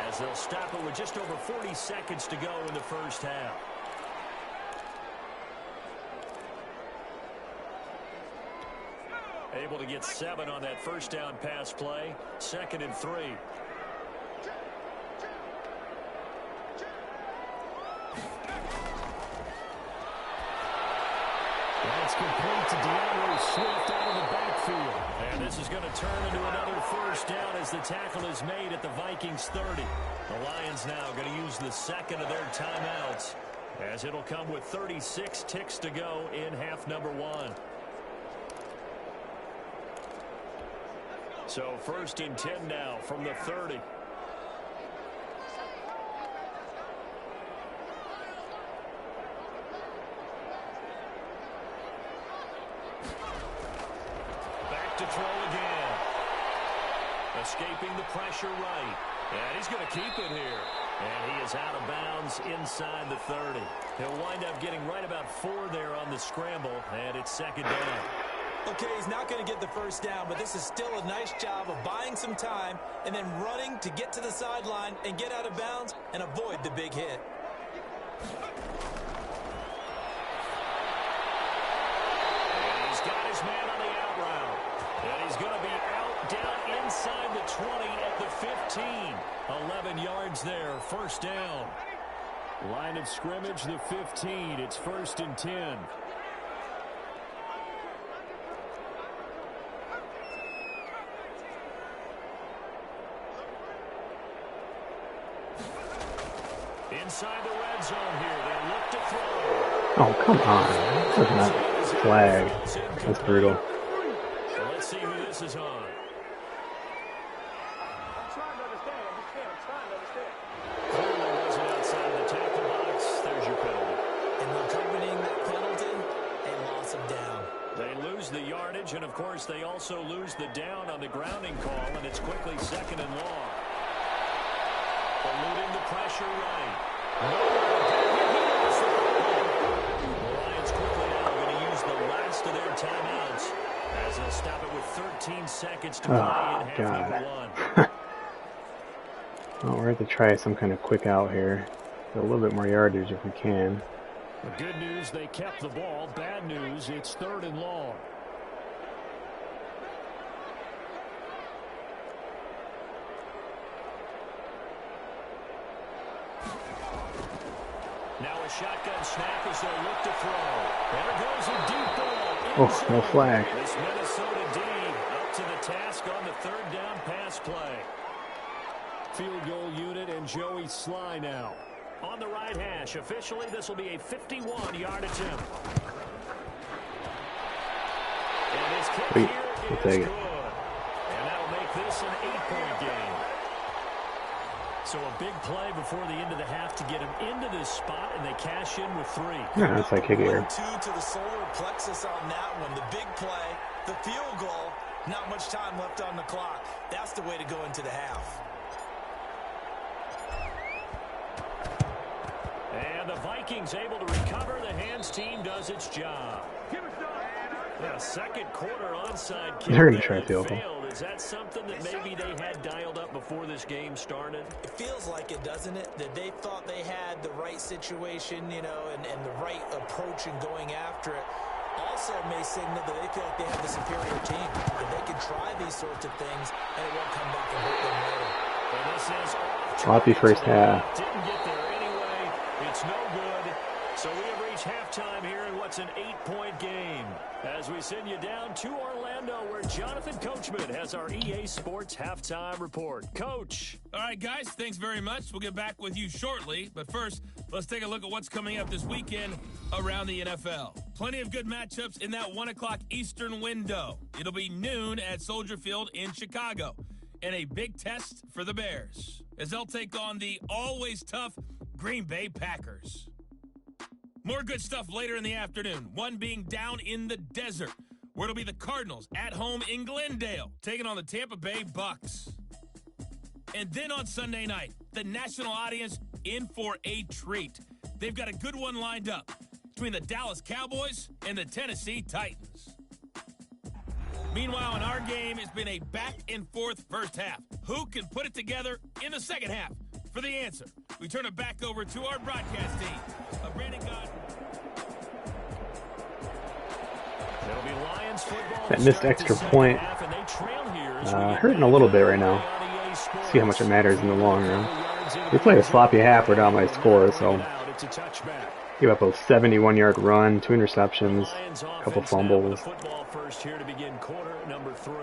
as they'll stop it with just over 40 seconds to go in the first half. Able to get 7 on that first down pass play. 2nd and 3. That's complete to DeAndre Swift out of the backfield. And this is going to turn into another first down as the tackle is made at the Vikings 30. The Lions now going to use the second of their timeouts as it'll come with 36 ticks to go in half number 1. So 1st and 10 now from the 30. Back to throw again. Escaping the pressure right. And he's going to keep it here. And he is out of bounds inside the 30. He'll wind up getting right about 4 there on the scramble, and it's 2nd down. Okay, he's not going to get the first down, but this is still a nice job of buying some time and then running to get to the sideline and get out of bounds and avoid the big hit. And he's got his man on the out route. And he's going to be out down inside the 20 at the 15. 11 yards there, first down. Line of scrimmage, the 15. It's 1st and 10. Inside the red zone here. They look to throw. Oh, come on. Flag. That's brutal. So let's see who this is on. Clearly wasn't outside of the tackle box. There's your penalty. And accompanying that penalty, a loss of down. They lose the yardage, and of course they also lose the down on the grounding call, and it's quickly 2nd and long. Eluding the pressure right. The Lions quickly now going to use the last of their timeouts as they'll stop it with 13 seconds to play in half number 1. Well, we're going to try some kind of quick out here. Get a little bit more yardage if we can. The good news, they kept the ball. Bad news, it's 3rd and long. Now a shotgun snap as they'll look to throw. There goes a deep ball. Oh, no flag. This Minnesota D up to the task on the 3rd down pass play. Field goal unit and Joey Sly now. On the right hash. Officially, this will be a 51-yard attempt. And this kick Sweet. here We'll is take good. it. And that'll make this an 8-point game. So a big play before the end of the half to get him into this spot, and they cash in with 3. Yeah, that's like kick here. 1-2 to the solar plexus on that one. The big play, the field goal, not much time left on the clock. That's the way to go into the half. And the Vikings able to recover. The hands team does its job. Yeah, 2nd quarter onside kick. They're going to try field goal. Failed. Is that something that maybe they had dialed up before this game started? It feels like it, doesn't it? That they thought they had the right situation, you know, and the right approach in going after it. Also may signal that they feel like they have the superior team, that they can try these sorts of things, and it won't come back and hurt them later. And this is Sloppy first half. Didn't get there anyway. It's no good. So we have reached halftime here in what's an 8-point game. As we send you down to Orlando, where Jonathan Coachman has our EA Sports halftime report. Coach. All right, guys, thanks very much. We'll get back with you shortly. But first, let's take a look at what's coming up this weekend around the NFL. Plenty of good matchups in that 1 o'clock Eastern window. It'll be noon at Soldier Field in Chicago. And a big test for the Bears, as they'll take on the always tough Green Bay Packers. More good stuff later in the afternoon, one being down in the desert, where it'll be the Cardinals at home in Glendale, taking on the Tampa Bay Bucks. And then on Sunday night, the national audience in for a treat. They've got a good one lined up between the Dallas Cowboys and the Tennessee Titans. Meanwhile, in our game, it's been a back-and-forth first half. Who can put it together in the second half? For the answer, we turn it back over to our broadcast team. Brandon God. It'll be Lions football. That missed extra point hurting a little bit right now. See how much it matters in the long run. We played a sloppy half. We're down by a score, so gave up a 71-yard run, 2 interceptions, a couple fumbles. Football first here to begin quarter number 3.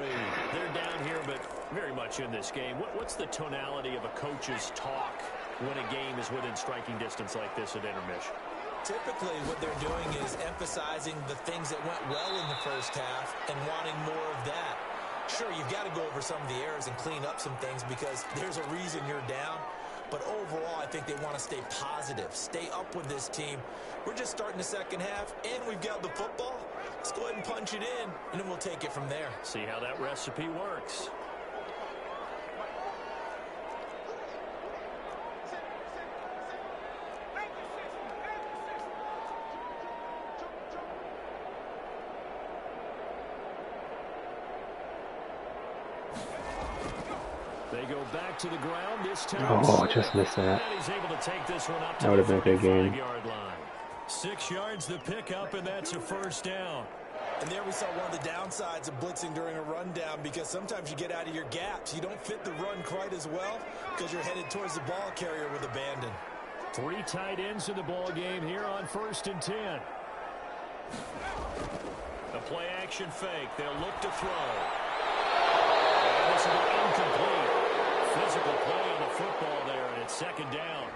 They're down here, but very much in this game. What's the tonality of a coach's talk when a game is within striking distance like this at intermission? Typically, what they're doing is emphasizing the things that went well in the first half and wanting more of that. Sure, you've got to go over some of the errors and clean up some things because there's a reason you're down. But overall, I think they want to stay positive, stay up with this team. We're just starting the second half, and we've got the football. Let's go ahead and punch it in, and then we'll take it from there. See how that recipe works. They go back to the ground this time. Oh, just missed that. And he's able to take this one up to That would have been a big game. 5-yard line. 6 yards the pickup, and that's a first down. And there we saw one of the downsides of blitzing during a rundown because sometimes you get out of your gaps. You don't fit the run quite as well because you're headed towards the ball carrier with abandon. 3 tight ends in the ball game here on 1st and 10. The play action fake. They'll look to throw. And this is incomplete. Physical play on the football there, and it's 2nd down.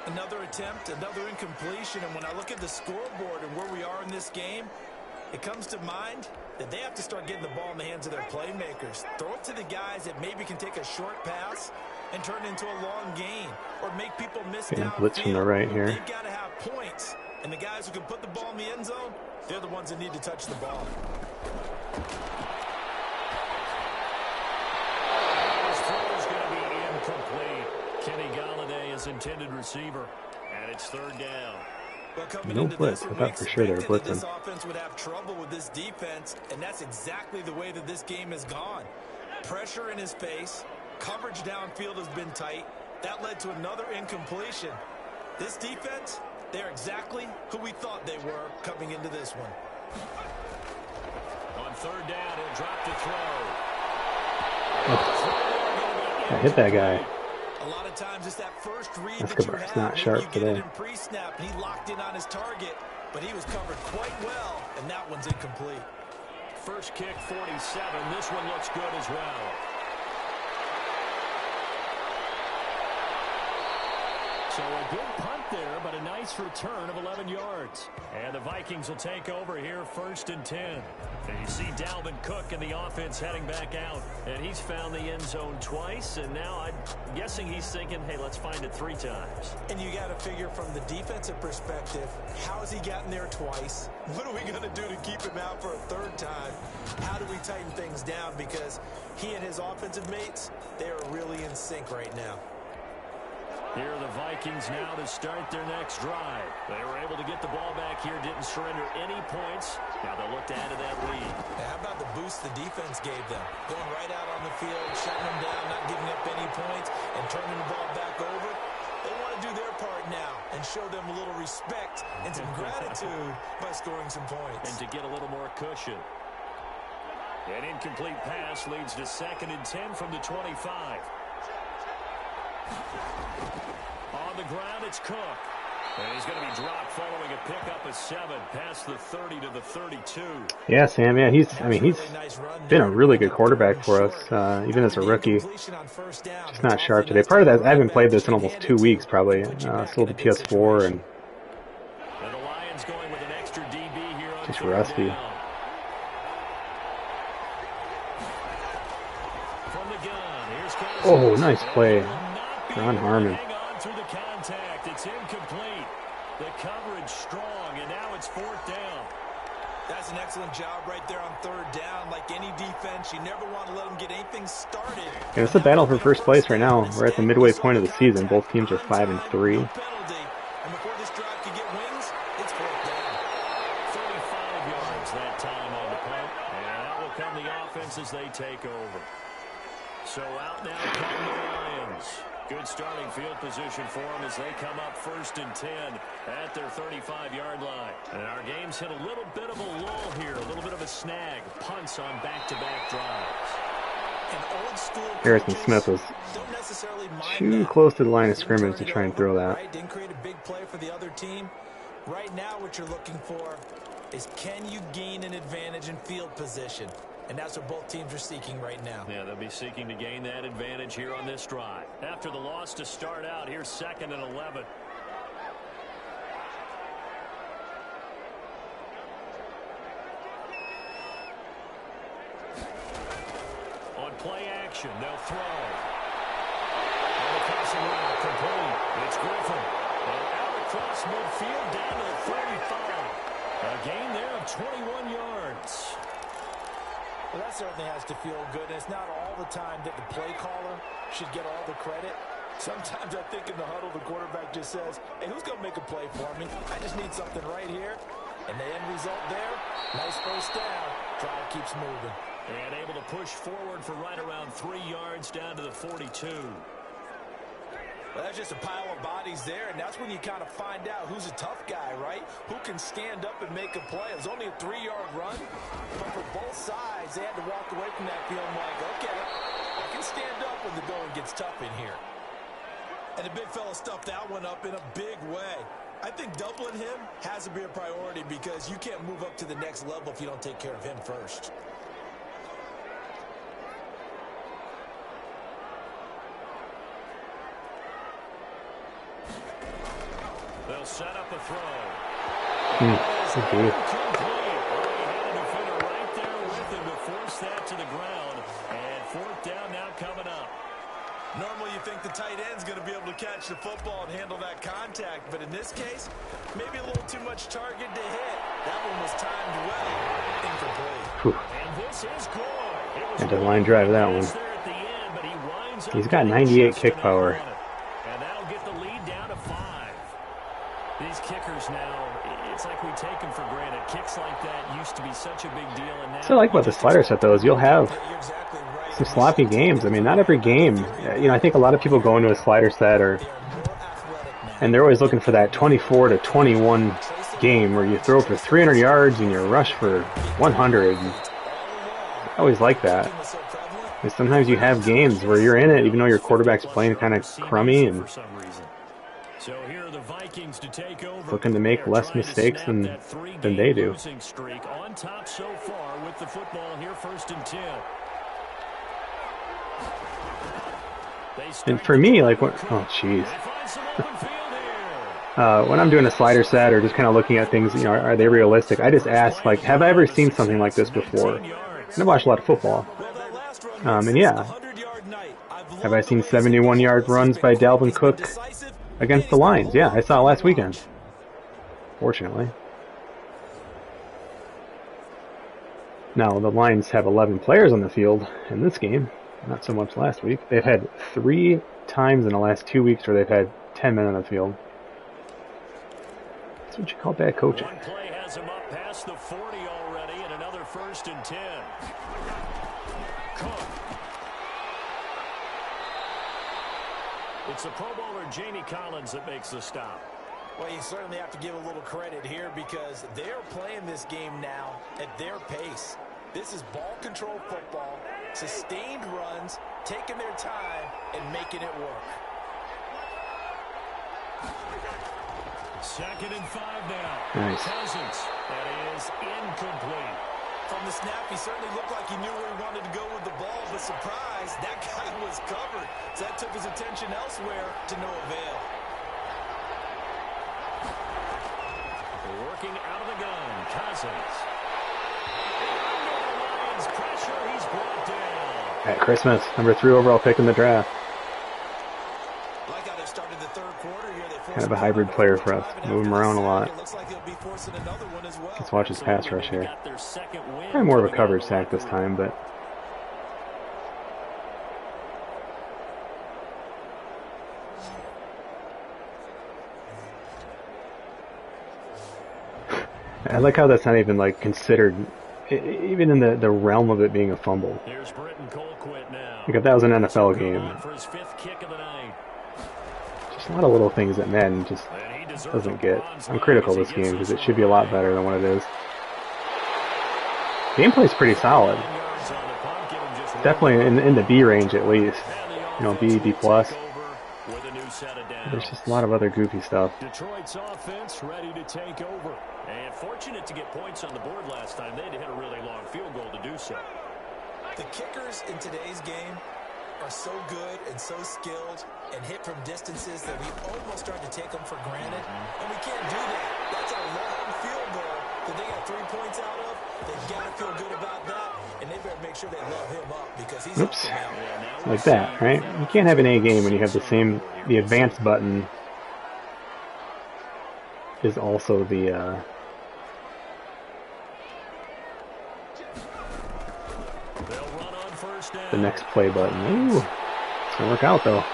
Another attempt, another incompletion, and when I look at the scoreboard and where we are in this game, It comes to mind that they have to start getting the ball in the hands of their playmakers. Throw it to the guys that maybe can take a short pass and turn it into a long gain or make people miss downfield. Blitz from the right here. They've got to have points. And the guys who can put the ball in the end zone, they're the ones that need to touch the ball. This throw is going to be incomplete. Kenny Galladay is intended receiver, and it's third down. Well, coming No into blitz. this, I thought for sure they were blitzing. this offense would have trouble with this defense, and that's exactly the way that this game has gone. Pressure in his face. Coverage downfield has been tight. That led to another incompletion. This defense, they're exactly who we thought they were coming into this one. On third down, he'll drop to throw. I hit that guy. A lot of times it's that first read That's that you good. It's have. not Maybe sharp you get today. it in pre-snap, and he locked in on his target, but he was covered quite well, and that one's incomplete. First kick, 47. This one looks good as well. So a good punt there, but a nice return of 11 yards. And the Vikings will take over here, 1st and 10. And you see Dalvin Cook in the offense heading back out. And he's found the end zone twice, and now I'm guessing he's thinking, hey, let's find it 3 times. And you got to figure from the defensive perspective, how has he gotten there twice? What are we going to do to keep him out for a 3rd time? How do we tighten things down? Because he and his offensive mates, they are really in sync right now. Here are the Vikings now to start their next drive. They were able to get the ball back here, didn't surrender any points. Now they'll look to add to that lead. How about the boost the defense gave them? Going right out on the field, shutting them down, not giving up any points, and turning the ball back over. They want to do their part now and show them a little respect and some gratitude by scoring some points. And to get a little more cushion. An incomplete pass leads to 2nd and 10 from the 25. On the ground, it's Cook. And he's going to be dropped following a pickup of 7 past the 30 to the 32. Yeah, Sam. Yeah, he's been a really good quarterback for us, even as a rookie. Just not sharp today. Part of that, I haven't played this in almost 2 weeks, probably. Still the PS4 and the Lions going with an extra DB here on just third rusty. down. From the gun, here's Kansas. Oh, nice play. Ron Harmon. Hang on through the contact. It's incomplete. The coverage strong, and now it's 4th down. That's an excellent job right there on 3rd down. Like any defense, you never want to let them get anything started. Yeah, it's a battle for first place right now. We're at the midway point of the season. Both teams are 5 and 3. And before this drive can get wings, it's 4th down. 35 yards that time on the punt. And that will come the offense as they take over. So out now come the Lions. Good starting field position for them as they come up 1st and 10 at their 35-yard line. And our game's hit a little bit of a lull here, a little bit of a snag. Punts on back-to-back drives. And old school Harrison Smith was don't necessarily mind too that. close to the line of scrimmage to try and throw that. Right? Didn't create a big play for the other team. Right now what you're looking for is can you gain an advantage in field position? And that's what both teams are seeking right now. Yeah, they'll be seeking to gain that advantage here on this drive. After the loss to start out, here's 2nd and 11. On play action, they'll throw. And the passing route complete. It's Griffin. And out across midfield down to the 35. A gain there of 21 yards. Well, that certainly has to feel good. And it's not all the time that the play caller should get all the credit. Sometimes I think in the huddle, the quarterback just says, hey, who's going to make a play for me? I just need something right here. And the end result there, nice first down. Drive keeps moving. And able to push forward for right around 3 yards down to the 42. Well, that's just a pile of bodies there, and that's when you kind of find out who's a tough guy, right? Who can stand up and make a play. It was only a 3-yard run, but for both sides, they had to walk away from that feeling like, okay, I can stand up when the going gets tough in here. And the big fella stuffed that one up in a big way. I think doubling him has to be a priority because you can't move up to the next level if you don't take care of him first. They'll set up a throw. Okay. force that to the ground. And fourth down now coming up. Normally you think the tight end's going to be able to catch the football and handle that contact, but in this case, maybe a little too much target to hit. That one was timed well. Incomplete. And this is good. Had to line drive that one. He's got 98 kick power. And that'll get the lead down to 5. These kickers now, it's like we take them for granted. Kicks like that used to be such a big deal. And now So I like about the slider set though is you'll have some sloppy games. I mean, not every game. You know, I think a lot of people go into a slider set and they're always looking for that 24 to 21 game where you throw for 300 yards and you rush for 100. And I always like that. And sometimes you have games where you're in it, even though your quarterback's playing kind of crummy and so here are the Vikings to take over. looking to make less mistakes than they do. Streak on top so far with the football here, 1st and 10. And for me, like, when I'm doing a slider set or just kind of looking at things, you know, are they realistic? I just ask, like, have I ever seen something like this before? And I watch a lot of football. And yeah, have I seen 71-yard runs by Dalvin Cook against the Lions? Yeah, I saw it last weekend. Fortunately. Now, the Lions have 11 players on the field in this game. Not so much last week. They've had 3 times in the last 2 weeks where they've had 10 men on the field. That's what you call bad coaching. One play has him up past the 40 already, and another 1st and 10. Cook. It's the Pro Bowler Jamie Collins that makes the stop. Well, you certainly have to give a little credit here because they're playing this game now at their pace. This is ball control football, sustained runs, taking their time, and making it work. 2nd and 5 now. Nice. Cousins. That is incomplete. From the snap, he certainly looked like he knew where he wanted to go with the ball, but surprise, that guy was covered. So that took his attention elsewhere to no avail. Working out of the gun, Cousins. Lions pressure, he's brought down. At Christmas, number 3 overall pick in the draft. Like how they started the 3rd quarter here, they Kind of a hybrid player for us. Move him around a lot. Let's watch his pass rush here. Probably more of a coverage sack this time, but I like how that's not even like considered, even in the realm of it being a fumble. Like if that was an NFL game, just a lot of little things that Madden just doesn't get. I'm critical of this game because it should be a lot better than what it is. Gameplay's pretty solid. Definitely in the B range at least. You know, B plus. There's just a lot of other goofy stuff. Detroit's offense ready to take over. And fortunate to get points on the board last time. They had to hit a really long field goal to do so. The kickers in today's game are so good and so skilled and hit from distances that we almost start to take them for granted. And we can't do that. That's a long field goal that they got 3 points out of. They've got to feel good about that. And they better make sure they love him up because he's Oops. Like that, right? You can't have an A game when you have the advance button is also the next play button. Ooh, it's gonna work out though.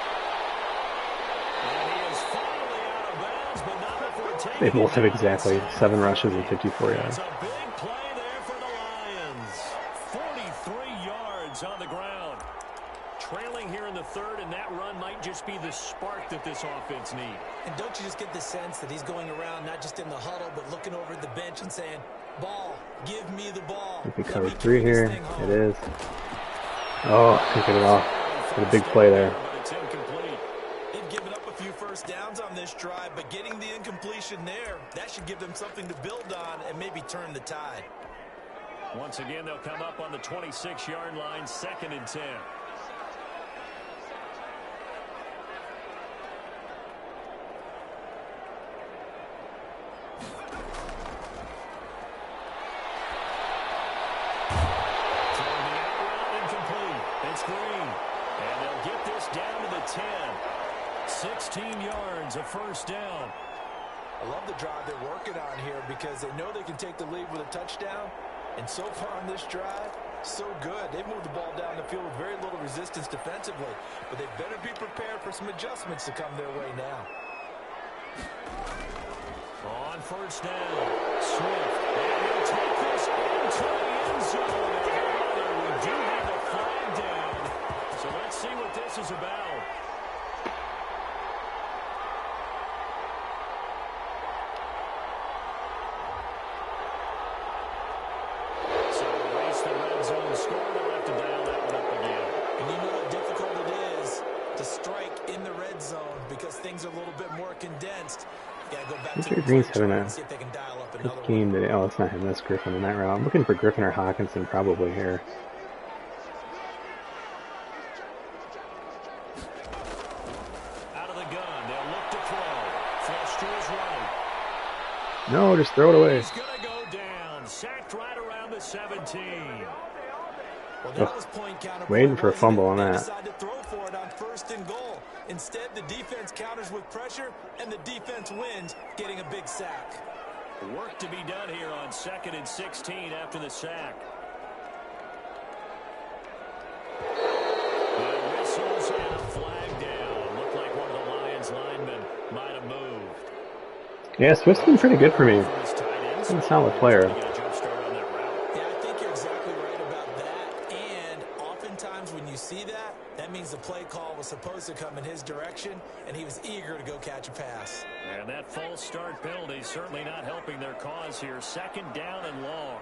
They both have exactly 7 rushes and 54 yards. On the ground. Trailing here in the 3rd, and that run might just be the spark that this offense needs. And don't you just get the sense that he's going around not just in the huddle, but looking over at the bench and saying, ball, give me the ball. We cover 3 here. It is. Oh, can't get it off. Got a big play there. It's incomplete. They've given up a few first downs on this drive, but getting the incompletion there, that should give them something to build on and maybe turn the tide. Once again, they'll come up on the 26-yard line, 2nd and 10. Throwing the down to the 10. 16 yards, a first down. I love the drive they're working on here because they know they can take the lead with a touchdown. And so far on this drive, so good. They've moved the ball down the field with very little resistance defensively. But they better be prepared for some adjustments to come their way now. On first down, Swift. And he'll take this into the end zone. And we do have a flag down. So let's see what this is about. Things are a little bit more condensed. Go back Mr. Green's having a good game today. Oh, it's not him. That's Griffin in that route. I'm looking for Griffin or Hawkinson probably here. Out of the gun, they'll look to throw. Flush to his right. No, just throw it away. He's gonna go down. Sacked right around the 17. Well, that was point counterpoint. Waiting for a fumble on that. Decided to throw for it on 1st and goal. Instead, the defense counters with pressure, and the defense wins, getting a big sack. Work to be done here on 2nd and 16 after the sack. The whistles and a flag down. Looked like one of the Lions linemen might have moved. Yeah, Swift's been pretty good for me. He's a solid player. That means the play call was supposed to come in his direction, and he was eager to go catch a pass. And that false start penalty certainly not helping their cause here. 2nd down and long.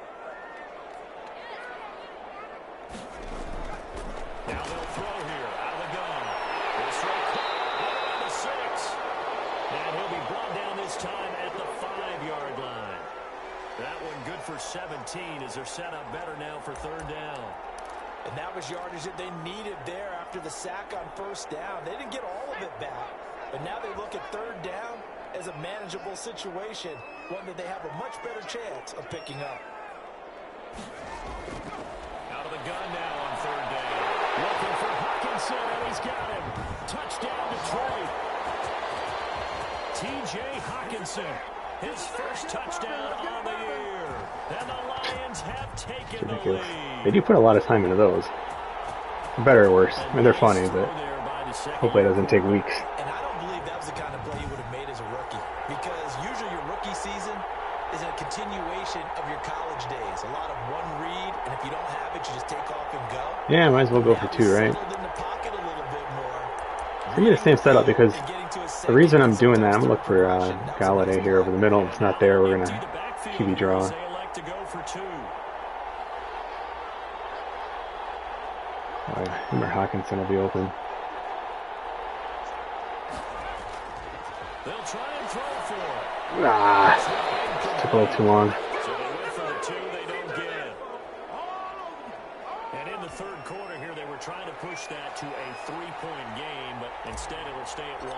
Now they'll throw here out of the gun. This right around the 6. And he'll be brought down this time at the 5-yard line. That one good for 17 as they're set up better now for 3rd down. And that was yardage that they needed there after the sack on 1st down. They didn't get all of it back, but now they look at 3rd down as a manageable situation, one that they have a much better chance of picking up. Out of the gun now on 3rd down. Looking for Hawkinson, and he's got him. Touchdown Detroit. T.J. Hawkinson, his first touchdown on the year. And the Lions have taken the lead. They do put a lot of time into those. For better or worse. I mean, they're funny, but hopefully it doesn't take weeks. And I don't believe that was the kind of play you would have made as a rookie. Because usually your rookie season is a continuation of your college days. A lot of one read, and if you don't have it, you just take off and go. Yeah, might as well go for 2, right? Give me the same setup because the reason I'm doing that, I'm going to look for Galladay here over the middle. If it's not there, we're going to QB draw. Remember Hawkinson will be open. They'll try and throw for it. Took a little too long. So they went for the 2, they don't get. And in the 3rd quarter here, they were trying to push that to a 3-point game, but instead it'll stay at 1.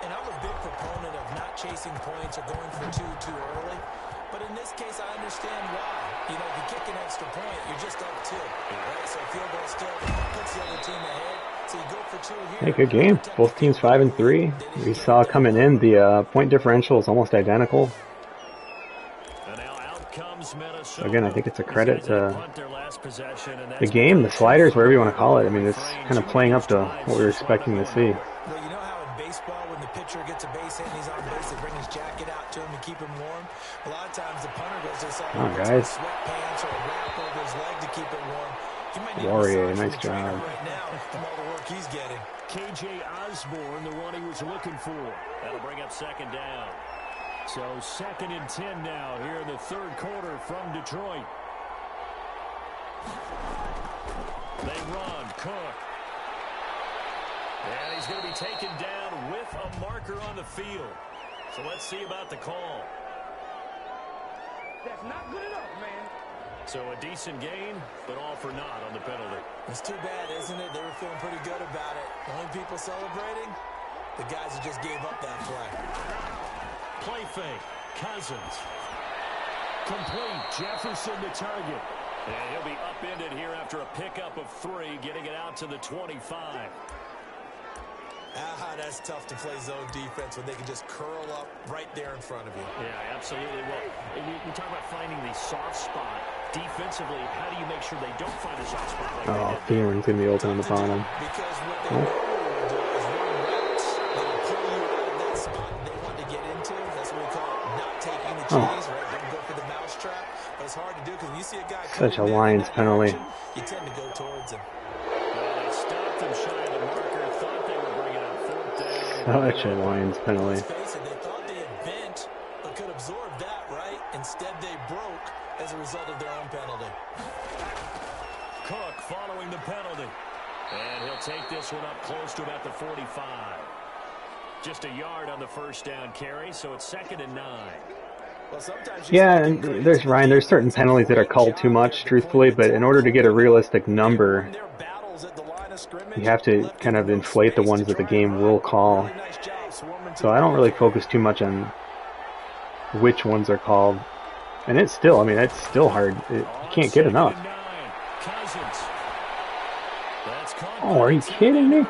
And I'm a big proponent of not chasing points or going for 2 too early. But in this case, I understand why. You know, if you kick an extra point, you're just up 2. Right? So field goal still puts the other team ahead. So you go for 2 here. Hey, good game. Both teams 5 and 3. We saw coming in the point differential is almost identical. So again, I think it's a credit to the game, the sliders, whatever you want to call it. I mean, it's kind of playing up to what we were expecting to see. Well, you know how in baseball, when the pitcher gets a base hit and he's on base, they bring his jacket out to him and keep him warm. A lot of times the punter goes just sweatpants or a wrap over his leg to keep it warm. Warrior, nice job. Right now from all the work he's getting. KJ Osborne, the one he was looking for. That'll bring up 2nd down. So 2nd and 10 now here in the 3rd quarter from Detroit. They run, Cook. And he's going to be taken down with a marker on the field. So let's see about the call. That's not good enough, man. So a decent gain, but all for naught on the penalty. It's too bad, isn't it? They were feeling pretty good about it. The only people celebrating, the guys who just gave up that play. Play fake. Cousins. Complete. Jefferson the target. And he'll be upended here after a pickup of 3, getting it out to the 25. that's tough to play zone defense when they can just curl up right there in front of you. Yeah, absolutely. Well, we talk about finding the soft spot. Defensively, how do you make sure they don't find a soft spot like Oh, Thielman's going to be open on the bottom. Because what they will do is run routes that will pull you out of that spot they want to get into. That's what we call not taking the cheese, right? They can go for the mousetrap, but it's hard to do because when you see a guy Such a Lions penalty. you tend to go towards him. Well, they stopped him shy of the marker, thought they were bringing up 4th down. Such a Lions penalty. Let's face it, they thought they had bent, but could absorb that, right? Instead, they broke as a result of their own penalty. Cook following the penalty. And he'll take this one up close to about the 45. Just a yard on the first down carry, so it's 2nd and 9. Well, sometimes Yeah, and there's Ryan. There's certain penalties that are called too much, truthfully, but in order to get a realistic number, you have to kind of inflate the ones that the game will call. So I don't really focus too much on which ones are called. And it's still, I mean, it's still hard. You can't get enough. Oh, are you kidding me?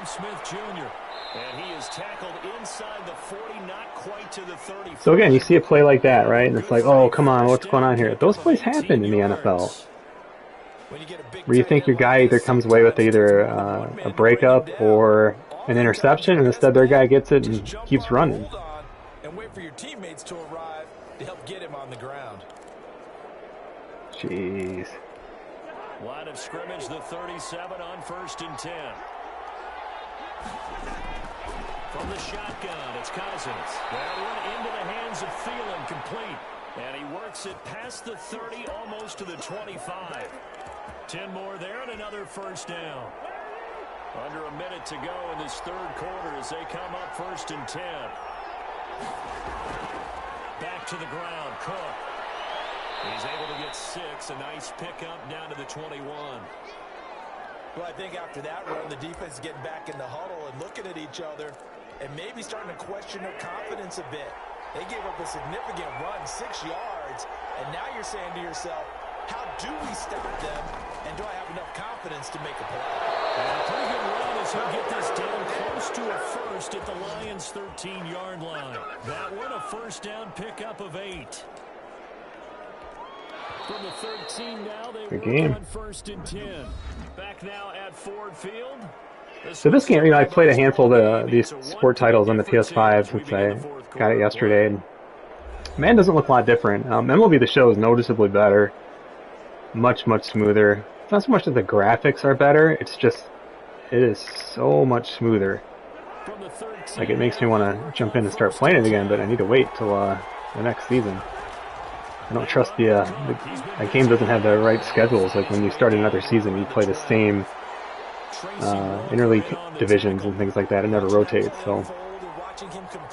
So again, you see a play like that, right? And it's like, oh, come on, what's going on here? Those plays happen in the NFL. Where you think your guy either comes away with either a breakup or an interception, and instead their guy gets it and keeps running. And wait for your teammates to arrive to help get him on the ground. Jeez. Line of scrimmage, the 37 on 1st and 10. From the shotgun, it's Cousins. That one into the hands of Thielen, complete. And he works it past the 30, almost to the 25. 10 more there and another first down. Under a minute to go in this 3rd quarter as they come up 1st and 10. Back to the ground, Cook. He's able to get 6, a nice pickup down to the 21. Well, I think after that run, the defense is getting back in the huddle and looking at each other and maybe starting to question their confidence a bit. They gave up a significant run, 6 yards, and now you're saying to yourself, how do we stop them, and do I have enough confidence to make a play? And a pretty good run as he'll get this down close to a first at the Lions' 13-yard line. That one, a first down pickup of 8. From the 13 now, they work on 1st and 10. Back now at Ford Field. So this game, you know, I played a handful of these sport titles on the PS5 since I got it yesterday. And man, doesn't look a lot different. MLB The Show is noticeably better. Much smoother. It's not so much that the graphics are better, it's just, it is so much smoother. Like, it makes me want to jump in and start playing it again, but I need to wait till the next season. I don't trust that game doesn't have the right schedules. Like, when you start another season, you play the same interleague divisions and things like that. It never rotates, so.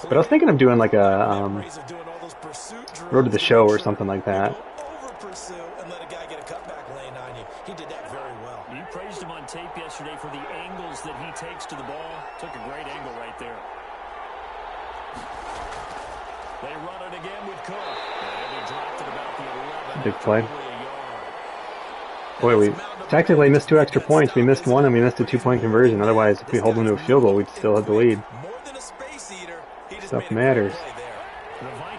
But I was thinking of doing like a Road to the Show or something like that. You praised him on tape yesterday for the angles that he takes to the ball. Took a great angle right there. They run it again with Cook. And they dropped it about the 11. Big play. Boy, we technically missed 2 extra points. We missed 1 and we missed a 2-point conversion. Otherwise, if we hold them to a field goal, we'd still have the lead. Stuff matters.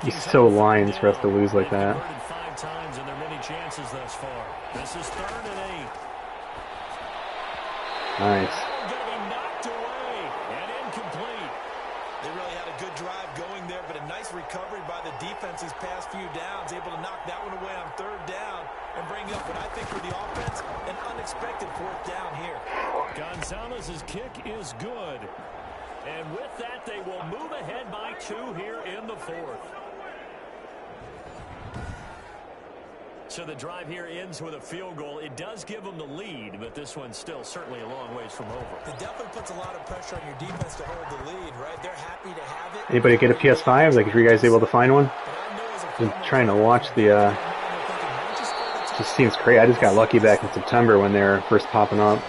He's so Lions for us to lose like that. 5 times in their many chances thus far. This is 3rd and 8. Nice. Going to be knocked away and incomplete. They really had a good drive going there, but a nice recovery by the defense these past few downs, able to knock that one away on 3rd down and bring up what I think for the offense, an unexpected 4th down here. Gonzalez's kick is good. And with that, they will move ahead by 2 here in the 4th. So the drive here ends with a field goal. It does give them the lead, but this one's still certainly a long ways from over. It definitely puts a lot of pressure on your defense to hold the lead, right? They're happy to have it. Anybody get a PS5? Like, if you guys able to find one? Been trying to watch the, just seems crazy. I just got lucky back in September when they were first popping up.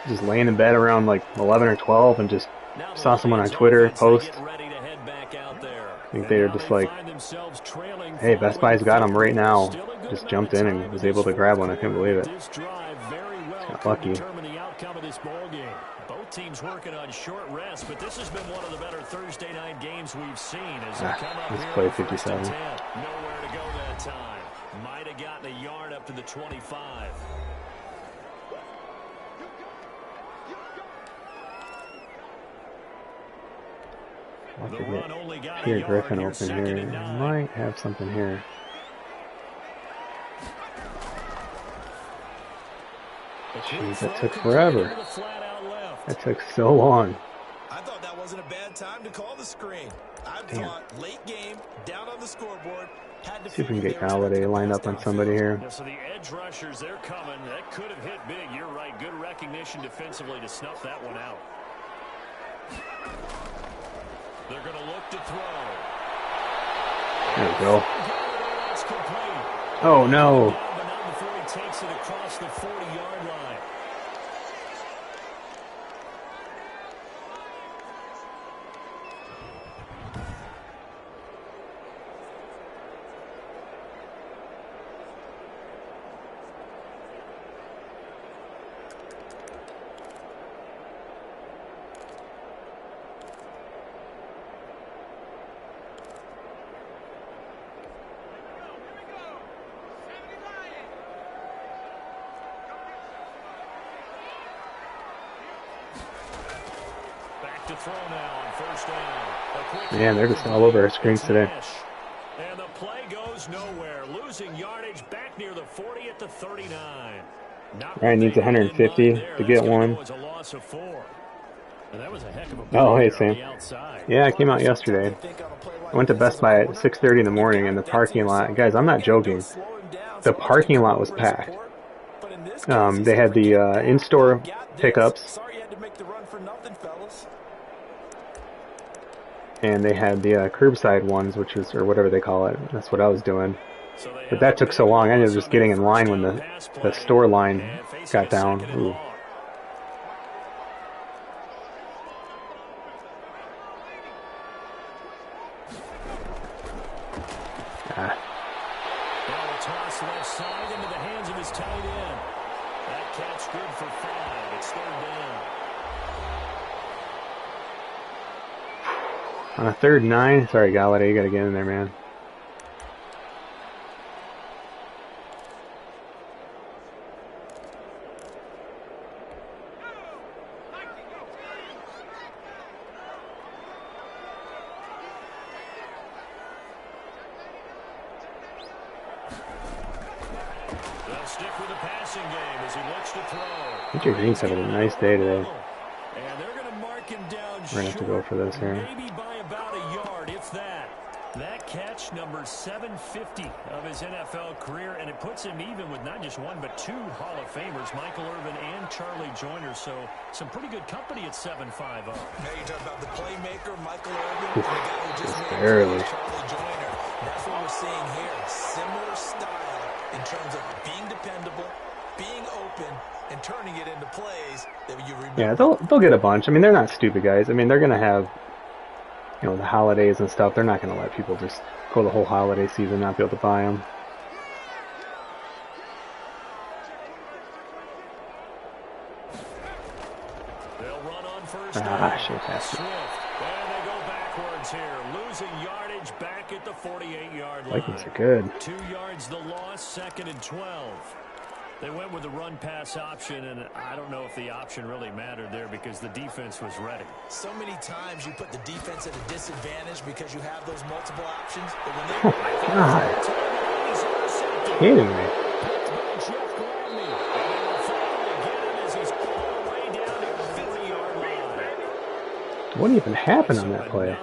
Just laying in bed around like 11 or 12 and just saw someone on Twitter post. I think they were just like, hey, Best Buy's got them right now. Just jumped in and was able to grab one. I couldn't believe it. Got lucky. both teams working on short rest, but this has been one of the better Thursday night games we've seen as they come up let's here play on 57. 1st and 10. Nowhere to go that time. Might have gotten a yard up to the 25. I The could run only got get a Pierre yard. Griffin Here's open 2nd here. and 9. Might have something here. Jeez, that took forever. That took so long. I thought that wasn't a bad time to call the screen. I thought late game, down on the scoreboard, had to See if we can get figure they were Galladay lined up on somebody here. Yeah, so the edge rushers, they're coming. That could have hit big. You're right. Good recognition defensively to snuff that one out. They're going to look to throw. There we go. That's complete. Oh no. But not before he takes it across the 40-yard line. To throw now on 1st down. Man, they're just all over our screens today. And the play goes nowhere. Losing yardage back near the 40 at the 39. Ryan needs 150 to get one. Oh, hey, Sam. Yeah, I came out yesterday. I went to Best Buy at 6:30 in the morning in the parking lot. Guys, I'm not joking. The parking lot was packed. They had the in-store pickups. And they had the curbside ones, which was, or whatever they call it. That's what I was doing. But that took so long. I ended up just getting in line when the store line got down. Ooh. Toss left side into the hands of his tight end. That catch good for 5. It's 3rd down. On a 3rd and 9. Sorry, Galladay, you got to get in there, man. They'll stick with the passing game as he looks to throw. AJ Green's having a nice day today. And they're going to mark him down. We're going to have to go for this here. Maybe by about a yard, if that. That catch, number 750 of his NFL career, and it puts him even with not just one, but 2 Hall of Famers, Michael Irvin and Charlie Joyner. So some pretty good company at 7'5". Now you talk about the playmaker, Michael Irvin, and the guy who just made barely. Charlie Joyner. That's what we're seeing here. Similar style in terms of being dependable, being open, and turning it into plays that you remember. Yeah, they'll get a bunch. I mean, they're not stupid guys. I mean, they're going to have, you know, the holidays and stuff. They're not going to let people just go the whole holiday season not be able to buy them. They'll run on 1st Shit, that's it. And they go backwards here, losing yardage back at the 48-yard line. Vikings are good. 2 yards the loss, 2nd and 12. They went with the run-pass option, and I don't know if the option really mattered there because the defense was ready. So many times you put the defense at a disadvantage because you have those multiple options. But when Oh my God. Kidding me. What even happened on that play?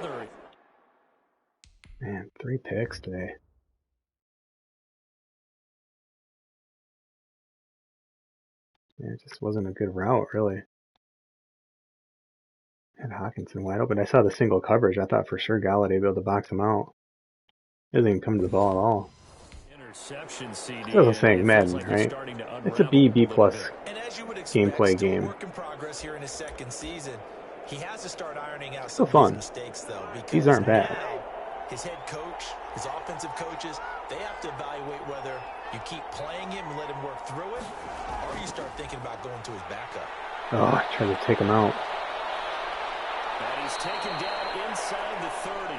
Man, 3 picks today. Yeah, it just wasn't a good route, really. Had Hawkinson wide open. I saw the single coverage. I thought for sure Galladay would be able to box him out. He doesn't even come to the ball at all. That's what I'm saying, Madden, right? It's a B plus gameplay game. Work in progress here in his 2nd season. He has to start ironing out Still some fun. of his mistakes, though. These aren't bad. Now, his head coach, his offensive coaches, they have to evaluate whether you keep playing him and let him work through it, or you start thinking about going to his backup. Oh, I tried to take him out. He's taken down inside the 30.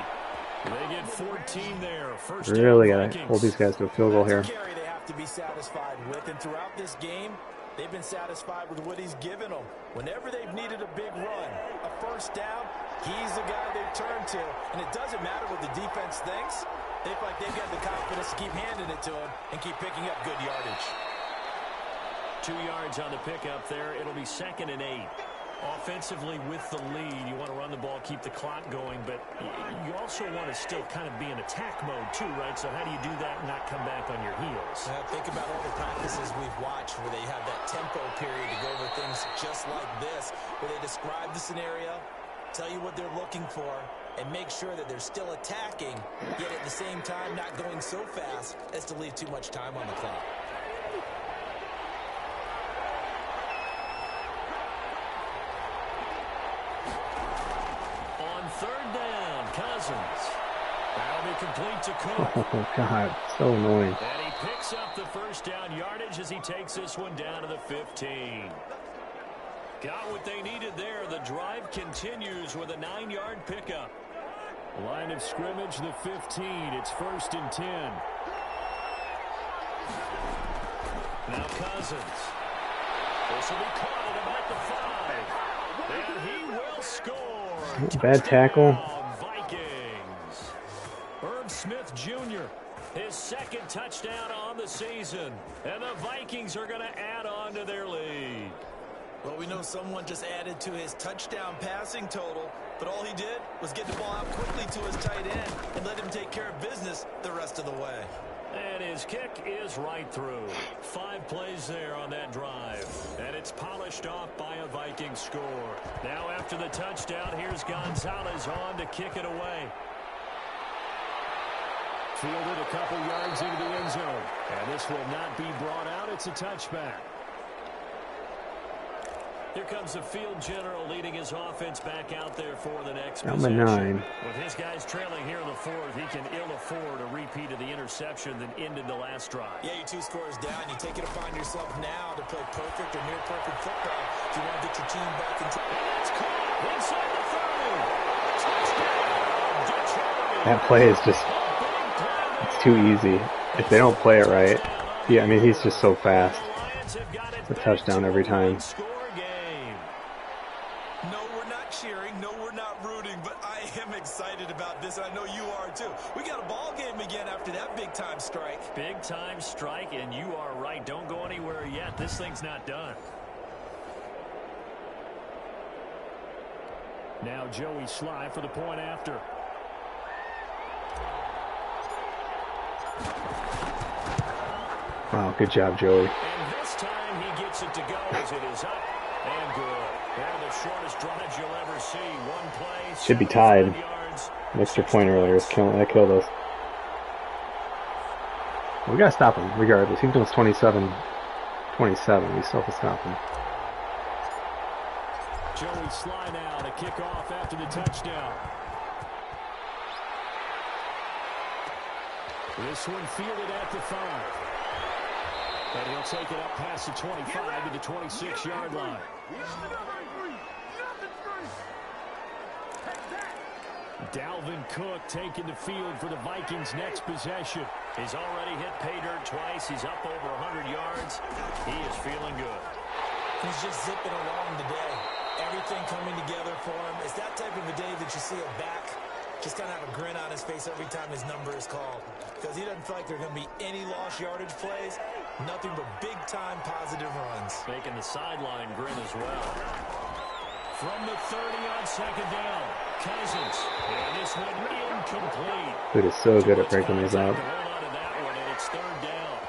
They get 14 there. First Really down, gotta Vikings. hold these guys to a field goal here. That's a carry they have to be satisfied with, and throughout this game, they've been satisfied with what he's given them. Whenever they've needed a big run, a first down, he's the guy they've turned to. And it doesn't matter what the defense thinks. They feel like they've got the confidence to keep handing it to him and keep picking up good yardage. 2 yards on the pickup there. It'll be 2nd and 8. Offensively with the lead, you want to run the ball, keep the clock going, but you also want to still kind of be in attack mode too, right? So how do you do that and not come back on your heels? Think about all the practices we've watched where they have that tempo period to go over things just like this, where they describe the scenario, tell you what they're looking for, and make sure that they're still attacking, yet at the same time not going so fast as to leave too much time on the clock. Third down, Cousins. That'll be complete to Cook. Oh, God, so annoying. And he picks up the first down yardage as he takes this one down to the 15. Got what they needed there. The drive continues with a 9-yard pickup. Line of scrimmage, the 15. It's 1st and 10. Now Cousins. This will be caught at about the 5. And he will score. Bad tackle. Vikings. Herb Smith Jr., his 2nd touchdown on the season. And the Vikings are going to add on to their lead. Well, we know someone just added to his touchdown passing total, but all he did was get the ball out quickly to his tight end and let him take care of business the rest of the way. And his kick is right through. 5 plays there on that drive. And it's polished off by a Viking score. Now after the touchdown, here's Gonzalez on to kick it away. Fielded a couple yards into the end zone. And this will not be brought out. It's a touchback. Here comes the field general leading his offense back out there for the next possession. Number 9. With his guys trailing here in the 4th, he can ill afford a repeat of the interception that ended the last drive. Yeah, you 2 scores down. You take it upon yourself now to play perfect or near perfect football if you want to get your team back into. It's caught inside the 30. Touchdown, Detroit. That play is just, it's too easy. If they don't play it right, yeah, I mean, he's just so fast. It's a touchdown every time. Excited about this. I know you are too. We got a ball game again after that big time strike. Big time strike, and you are right. Don't go anywhere yet. This thing's not done. Now Joey Sly for the point after. Wow, good job, Joey. And this time he gets it to go as it is up and good. They're the shortest drive you'll ever see. One play. Should be tied. Yards. An extra point earlier. That killed us. We gotta stop him, regardless. Even though it's 27-27, we still have to stop him. Joey Sly now to kick off after the touchdown. This one fielded at the 5. And he'll take it up past the 25 to the 26-yard line. Dalvin Cook taking the field for the Vikings' next possession. He's already hit pay dirt twice. He's up over 100 yards. He is feeling good. He's just zipping along today. Everything coming together for him. It's that type of a day that you see a back just kind of have a grin on his face every time his number is called. Because he doesn't feel like there are going to be any lost yardage plays. Nothing but big-time positive runs. Making the sideline grin as well. From the 30 on 2nd down, Cousins. And this one incomplete. Dude is so good at breaking these out. Hold on to that one, and it's 3rd down.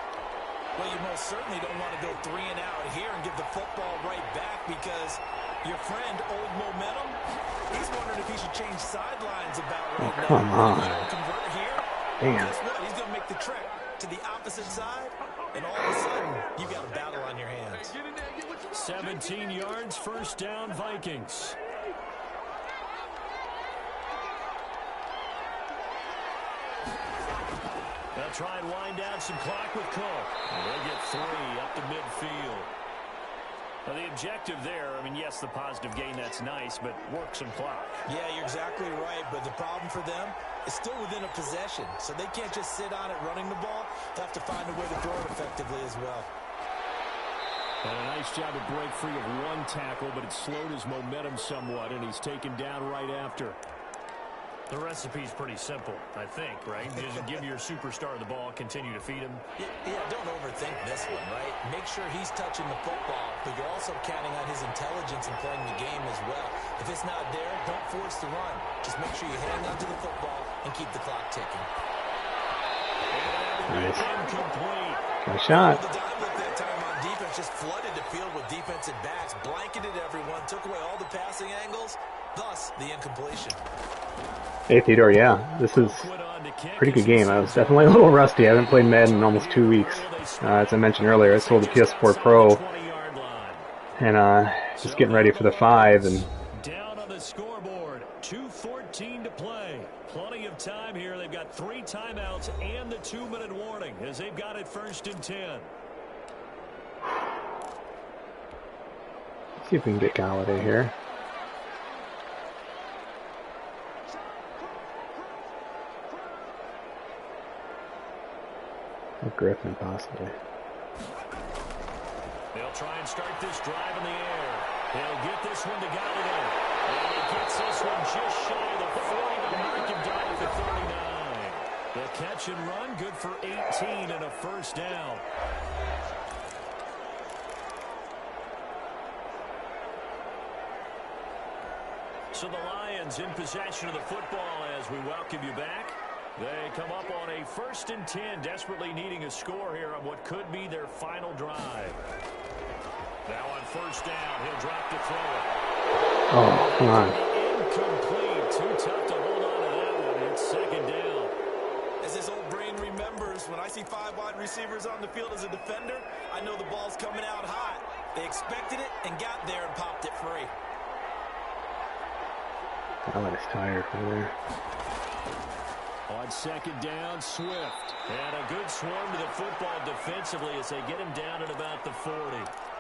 Well, you most certainly don't want to go 3 and out here and give the football right back because your friend, Old Momentum, he's wondering if he should change sidelines about right now. Come on. If you don't convert here, Damn. guess what? He's going to make the trek to the opposite side, and all of a sudden, you've got a battle on your hands. 17 yards, 1st down, Vikings. They'll try and wind down some clock with Cook. They'll get 3 up to midfield. Well, the objective there, I mean, yes, the positive gain, that's nice, but work some clock. Yeah, you're exactly right, but the problem for them is still within a possession, so they can't just sit on it running the ball. They have to find a way to throw it effectively as well. And a nice job to break free of one tackle, but it slowed his momentum somewhat, and he's taken down right after. The recipe's pretty simple, I think, right? You just give your superstar the ball, continue to feed him. Yeah, don't overthink this one, right? Make sure he's touching the football, but you're also counting on his intelligence in playing the game as well. If it's not there, don't force the run. Just make sure you hang on to the football and keep the clock ticking. Nice. Incomplete. Good shot. The dive that time on defense just flooded the field with defensive backs, blanketed everyone, took away all the passing angles, thus the incompletion. Hey, Theodore, yeah, this is a pretty good game. I was definitely a little rusty. I haven't played Madden in almost 2 weeks. As I mentioned earlier, I sold the PS4 Pro, and just getting ready for the 5. And down on the scoreboard, 2:14 to play. Plenty of time here. They've got 3 timeouts and the 2-minute warning as they've got it 1st and 10. Let's see if we can get Galladay here. Or Griffin, possibly. They'll try and start this drive in the air. They'll get this one to Galladay. And he gets this one just shy of the 40 mark and down to 39. The catch and run, good for 18 and a 1st down. So the Lions in possession of the football as we welcome you back. They come up on a 1st and 10, desperately needing a score here on what could be their final drive. Now on 1st down, he'll drop to throw it. Oh, come on. Incomplete. Too tough to hold on to that one. It's 2nd down. As his old brain remembers, when I see 5 wide receivers on the field as a defender, I know the ball's coming out hot. They expected it and got there and popped it free. Galladay's tired from there. On 2nd down, Swift. And a good swarm to the football defensively as they get him down at about the 40.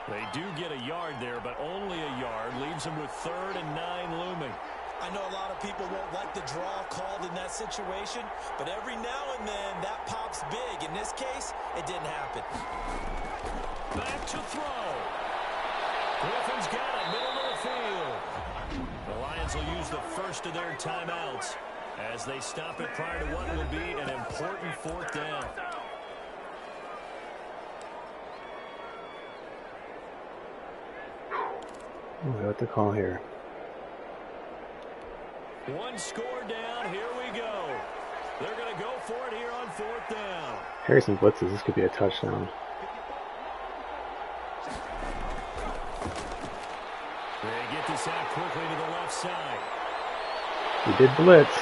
They do get a yard there, but only a yard. Leaves them with 3rd and 9 looming. I know a lot of people won't like the draw called in that situation, but every now and then that pops big. In this case, it didn't happen. Back to throw. Griffin's got it, middle of the field. The Lions will use the 1st of their timeouts as they stop it prior to what will be an important 4th down. What to call here? 1 score down. Here we go. They're going to go for it here on 4th down. Harrison blitzes. This could be a touchdown. They get this out quickly to the left side. He did blitz.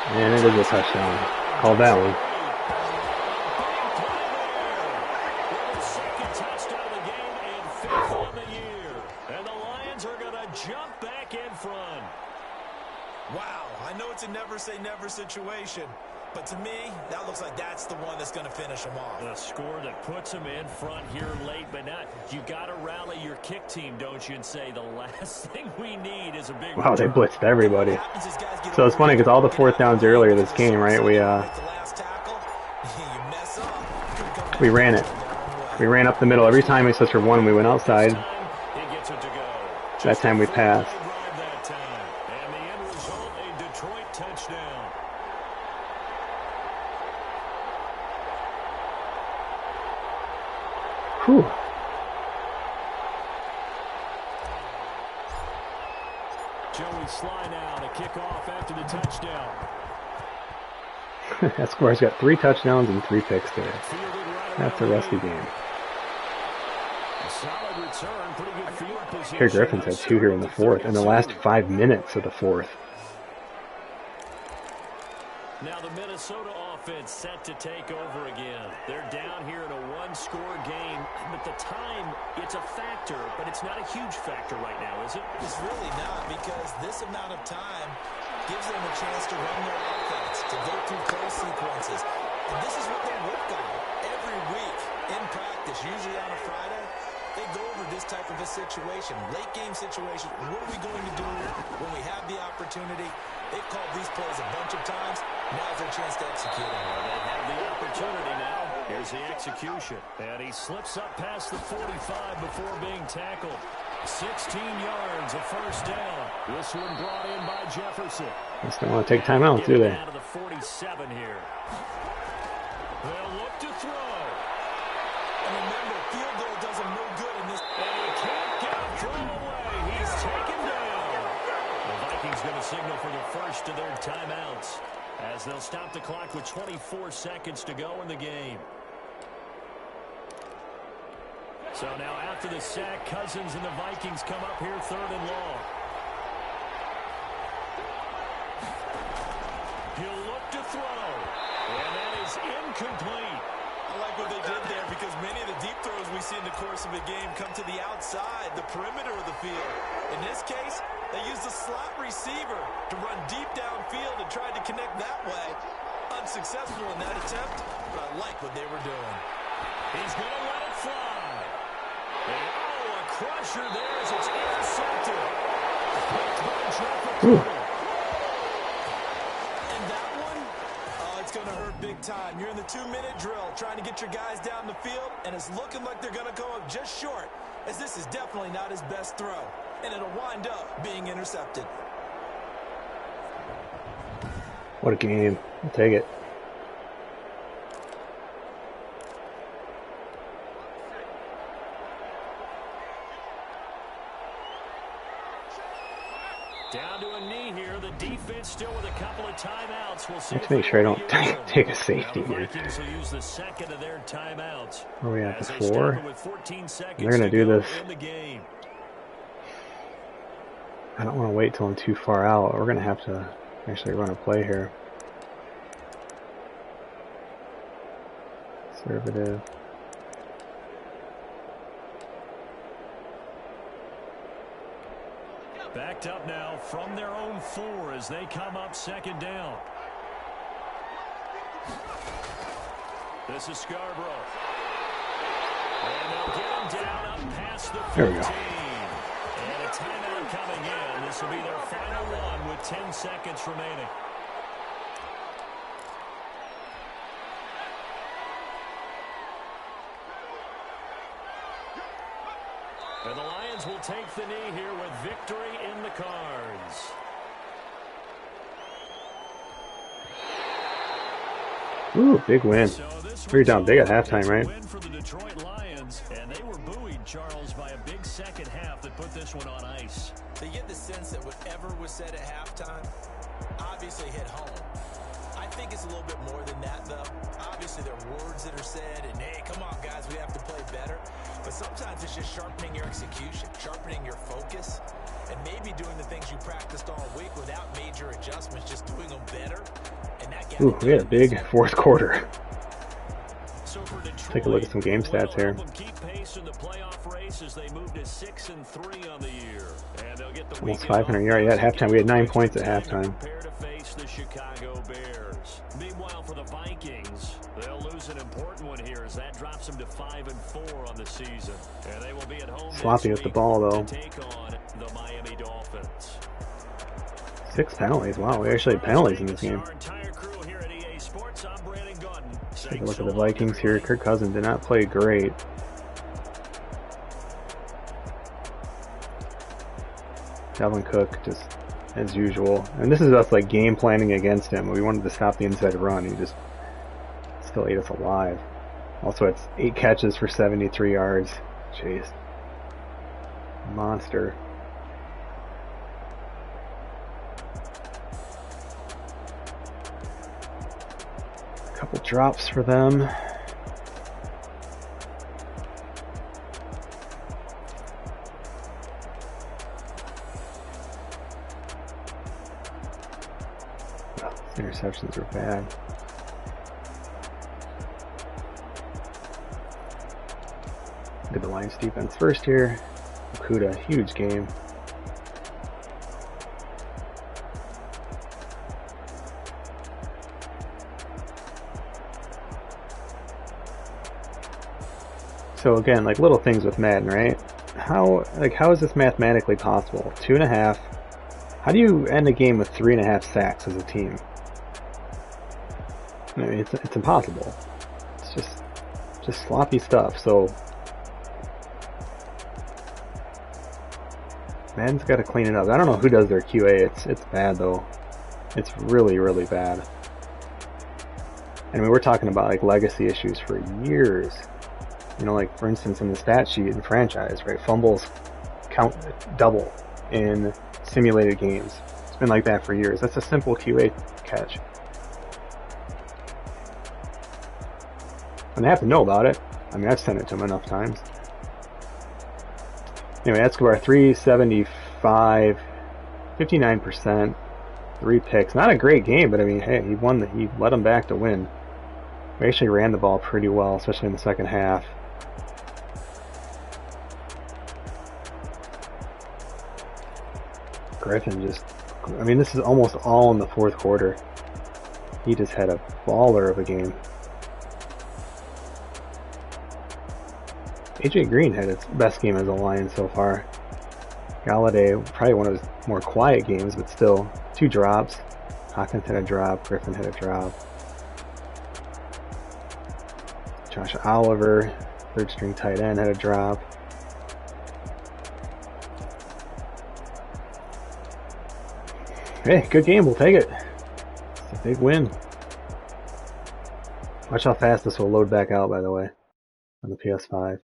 And it is a touchdown. Call that one. Second touchdown of the game and 5th on the year. And the Lions are going to jump back in front. Wow, I know it's a never-say-never situation, but to me, that looks like that's the one that's going to finish them off. A score that puts them in front here late, but not. You got to rally your kick team, don't you, and say the last thing we need is a big. Wow, they blitzed everybody. So it's funny because all the 4th downs earlier this game, right? We ran it. We ran up the middle every time we switched for 1. We went outside. That time we passed. And the end result, a Detroit touchdown. Whew. Joey Sly now to kick off after the touchdown. That score's got 3 touchdowns and 3 picks today. That's a rusty game. Solid return, pretty good field position. Kerry Griffin's had 2 here in the 4th, in the last 5 minutes of the 4th. Now the Minnesota offense set to take over again. They're down here in a 1-score game. But the time, it's a factor, but it's not a huge factor right now, is it? It's really not, because this amount of time gives them a chance to run their offense, to go through play sequences. And this is what they work on every week in practice, usually on a Friday. They go over this type of a situation, late game situation. What are we going to do when we have the opportunity? They've called these plays a bunch of times. Now's their chance to execute it. They have the opportunity now. Here's the execution. And he slips up past the 45 before being tackled. 16 yards, a first down. This one brought in by Jefferson. Just don't want to take timeouts, do they? Out of the 47 here. They'll look to throw. And remember, field goal does them no good in this. And he can't get a throw away. He's taken down. The Vikings going to signal for the first of their timeouts as they'll stop the clock with 24 seconds to go in the game. So now after the sack, Cousins and the Vikings come up here 3rd and long. He'll look to throw. And that is incomplete. I like what they did there because many of the deep throws we see in the course of a game come to the outside, the perimeter of the field. In this case, they used a slot receiver to run deep downfield and tried to connect that way. Unsuccessful in that attempt, but I like what they were doing. He's going to let it fly. And a crusher there as it's intercepted. And that one, it's going to hurt big time. You're in the 2-minute drill trying to get your guys down the field, and it's looking like they're going to go up just short, as this is definitely not his best throw, and it'll wind up being intercepted. What a game. I'll take it. Down to a knee here. The defense still with a couple of timeouts. We'll see. Let's make sure I don't take a safety here. Vikings will use the second of their timeouts. Where are we at? As The they 4? stop it with 14 seconds They're going to do go this. in the game. I don't want to wait till I'm too far out. We're going to have to actually run a play here. Conservative. Backed up now from their own 4 as they come up 2nd down. This is Scarborough. And they'll get him down up past the 15. There we go. And a timeout coming in. This will be their final one with 10 seconds remaining. And the Lions will take the knee here with victory in the cards. Ooh, big win. So this We're down big at was halftime, a right? win for the Detroit Lions, and they were buoyed, Charles, by a big second half that put this one on ice. So you get the sense that whatever was said at halftime obviously hit home. I think it's a little bit more than that, though. Obviously, there are words that are said, and hey, come on, guys, we have to play better. But sometimes it's just sharpening your execution, sharpening your focus, and maybe doing the things you practiced all week without major adjustments, just doing them better. And that got Ooh, we had a big 4th quarter. So for Detroit, Take a look at some game stats here. will keep pace in the playoff race as they move to 6-3 on the year. And they'll get the Almost weekend 500 off yards. Yeah, at halftime we had 9 next points at Tuesday to halftime. prepare to face the Chicago Bears. Meanwhile, for the Vikings, they'll lose an important one here as that drops them to 5-4 on the season. And they will be at home Sloppy this with the week ball, though. to take on the Miami Dolphins. 6 penalties. Wow, we actually had penalties in this game. Our entire crew here at EA Sports. I'm Brandon Gordon. Take a look at the Vikings here. Kirk Cousins did not play great. Dalvin Cook, just as usual. And this is us like game planning against him. We wanted to stop the inside run. He just still ate us alive. Also, it's 8 catches for 73 yards. Jeez. Monster. Couple drops for them. Interceptions are bad. Look at the Lions defense first here. Okuda, huge game. So again, like little things with Madden, right? How is this mathematically possible? 2.5. How do you end a game with 3.5 sacks as a team? I mean, it's impossible. It's just sloppy stuff. So Madden's got to clean it up. I don't know who does their QA. It's bad though. It's really, really bad. I mean, we're talking about like legacy issues for years. You know, like for instance in the stat sheet in franchise, right? Fumbles count double in simulated games. It's been like that for years. That's a simple QA catch. And they have to know about it. I mean, I've sent it to them enough times. Anyway, Escobar 375, 59%, 3 picks. Not a great game, but I mean, hey, he led them back to win. We actually ran the ball pretty well, especially in the second half. Griffin I mean, this is almost all in the fourth quarter. He just had a baller of a game. AJ Green had his best game as a Lion so far. Galladay, probably one of his more quiet games, but still, 2 drops. Hawkins had a drop, Griffin had a drop. Josh Oliver, third string tight end, had a drop. Hey, good game, we'll take it. It's a big win. Watch how fast this will load back out, by the way, on the PS5.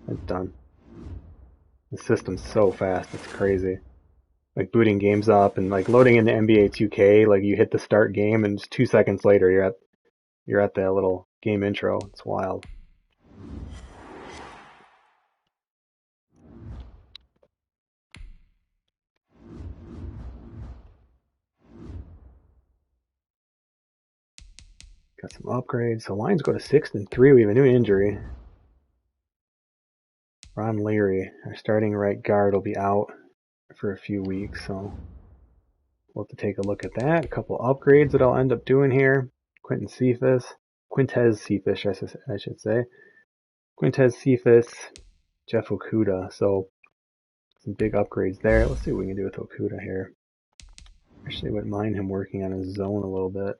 It's done. The system's so fast, it's crazy. Like booting games up and like loading into NBA 2K, like you hit the start game and just 2 seconds later you're at that little game intro. It's wild. Got some upgrades. So Lions go to 6-3. We have a new injury. Ron Leary, our starting right guard, will be out for a few weeks, so we'll have to take a look at that. A couple upgrades that I'll end up doing here. Quintez Cephas, I should say. Quintez Cephas, Jeff Okudah. So some big upgrades there. Let's see what we can do with Okudah here. Actually, wouldn't mind him working on his zone a little bit.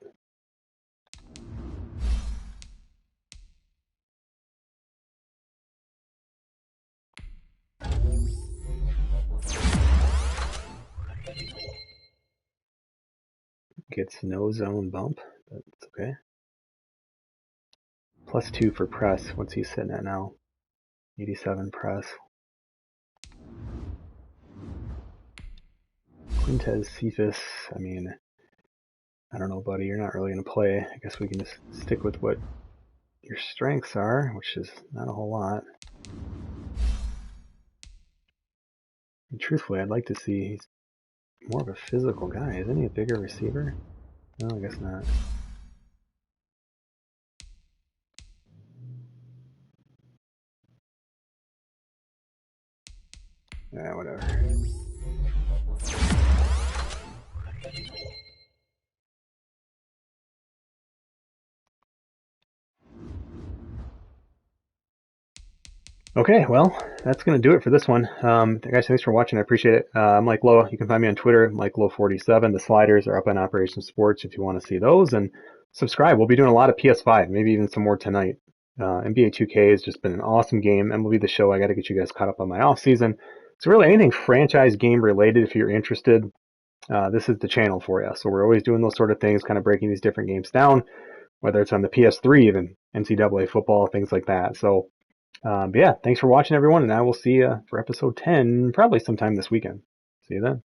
Gets no zone bump, but it's okay. +2 for press. What's he sitting at now? 87 press. Quintez Cephas, I mean, I don't know, buddy. You're not really going to play. I guess we can just stick with what your strengths are, which is not a whole lot. And truthfully, I'd like to see he's more of a physical guy. Isn't he a bigger receiver? No, I guess not. Yeah, whatever. Okay, well, that's going to do it for this one. Guys, thanks for watching. I appreciate it. I'm Mike Lowe. You can find me on Twitter, MikeLowe47. The sliders are up on Operation Sports if you want to see those. And subscribe. We'll be doing a lot of PS5, maybe even some more tonight. NBA 2K has just been an awesome game. MLB The Show, I got to get you guys caught up on my off season. So really anything franchise game related, if you're interested, this is the channel for you. So we're always doing those sort of things, kind of breaking these different games down, whether it's on the PS3 even, NCAA football, things like that. So but yeah, thanks for watching, everyone, and I will see you for episode 10 probably sometime this weekend. See you then.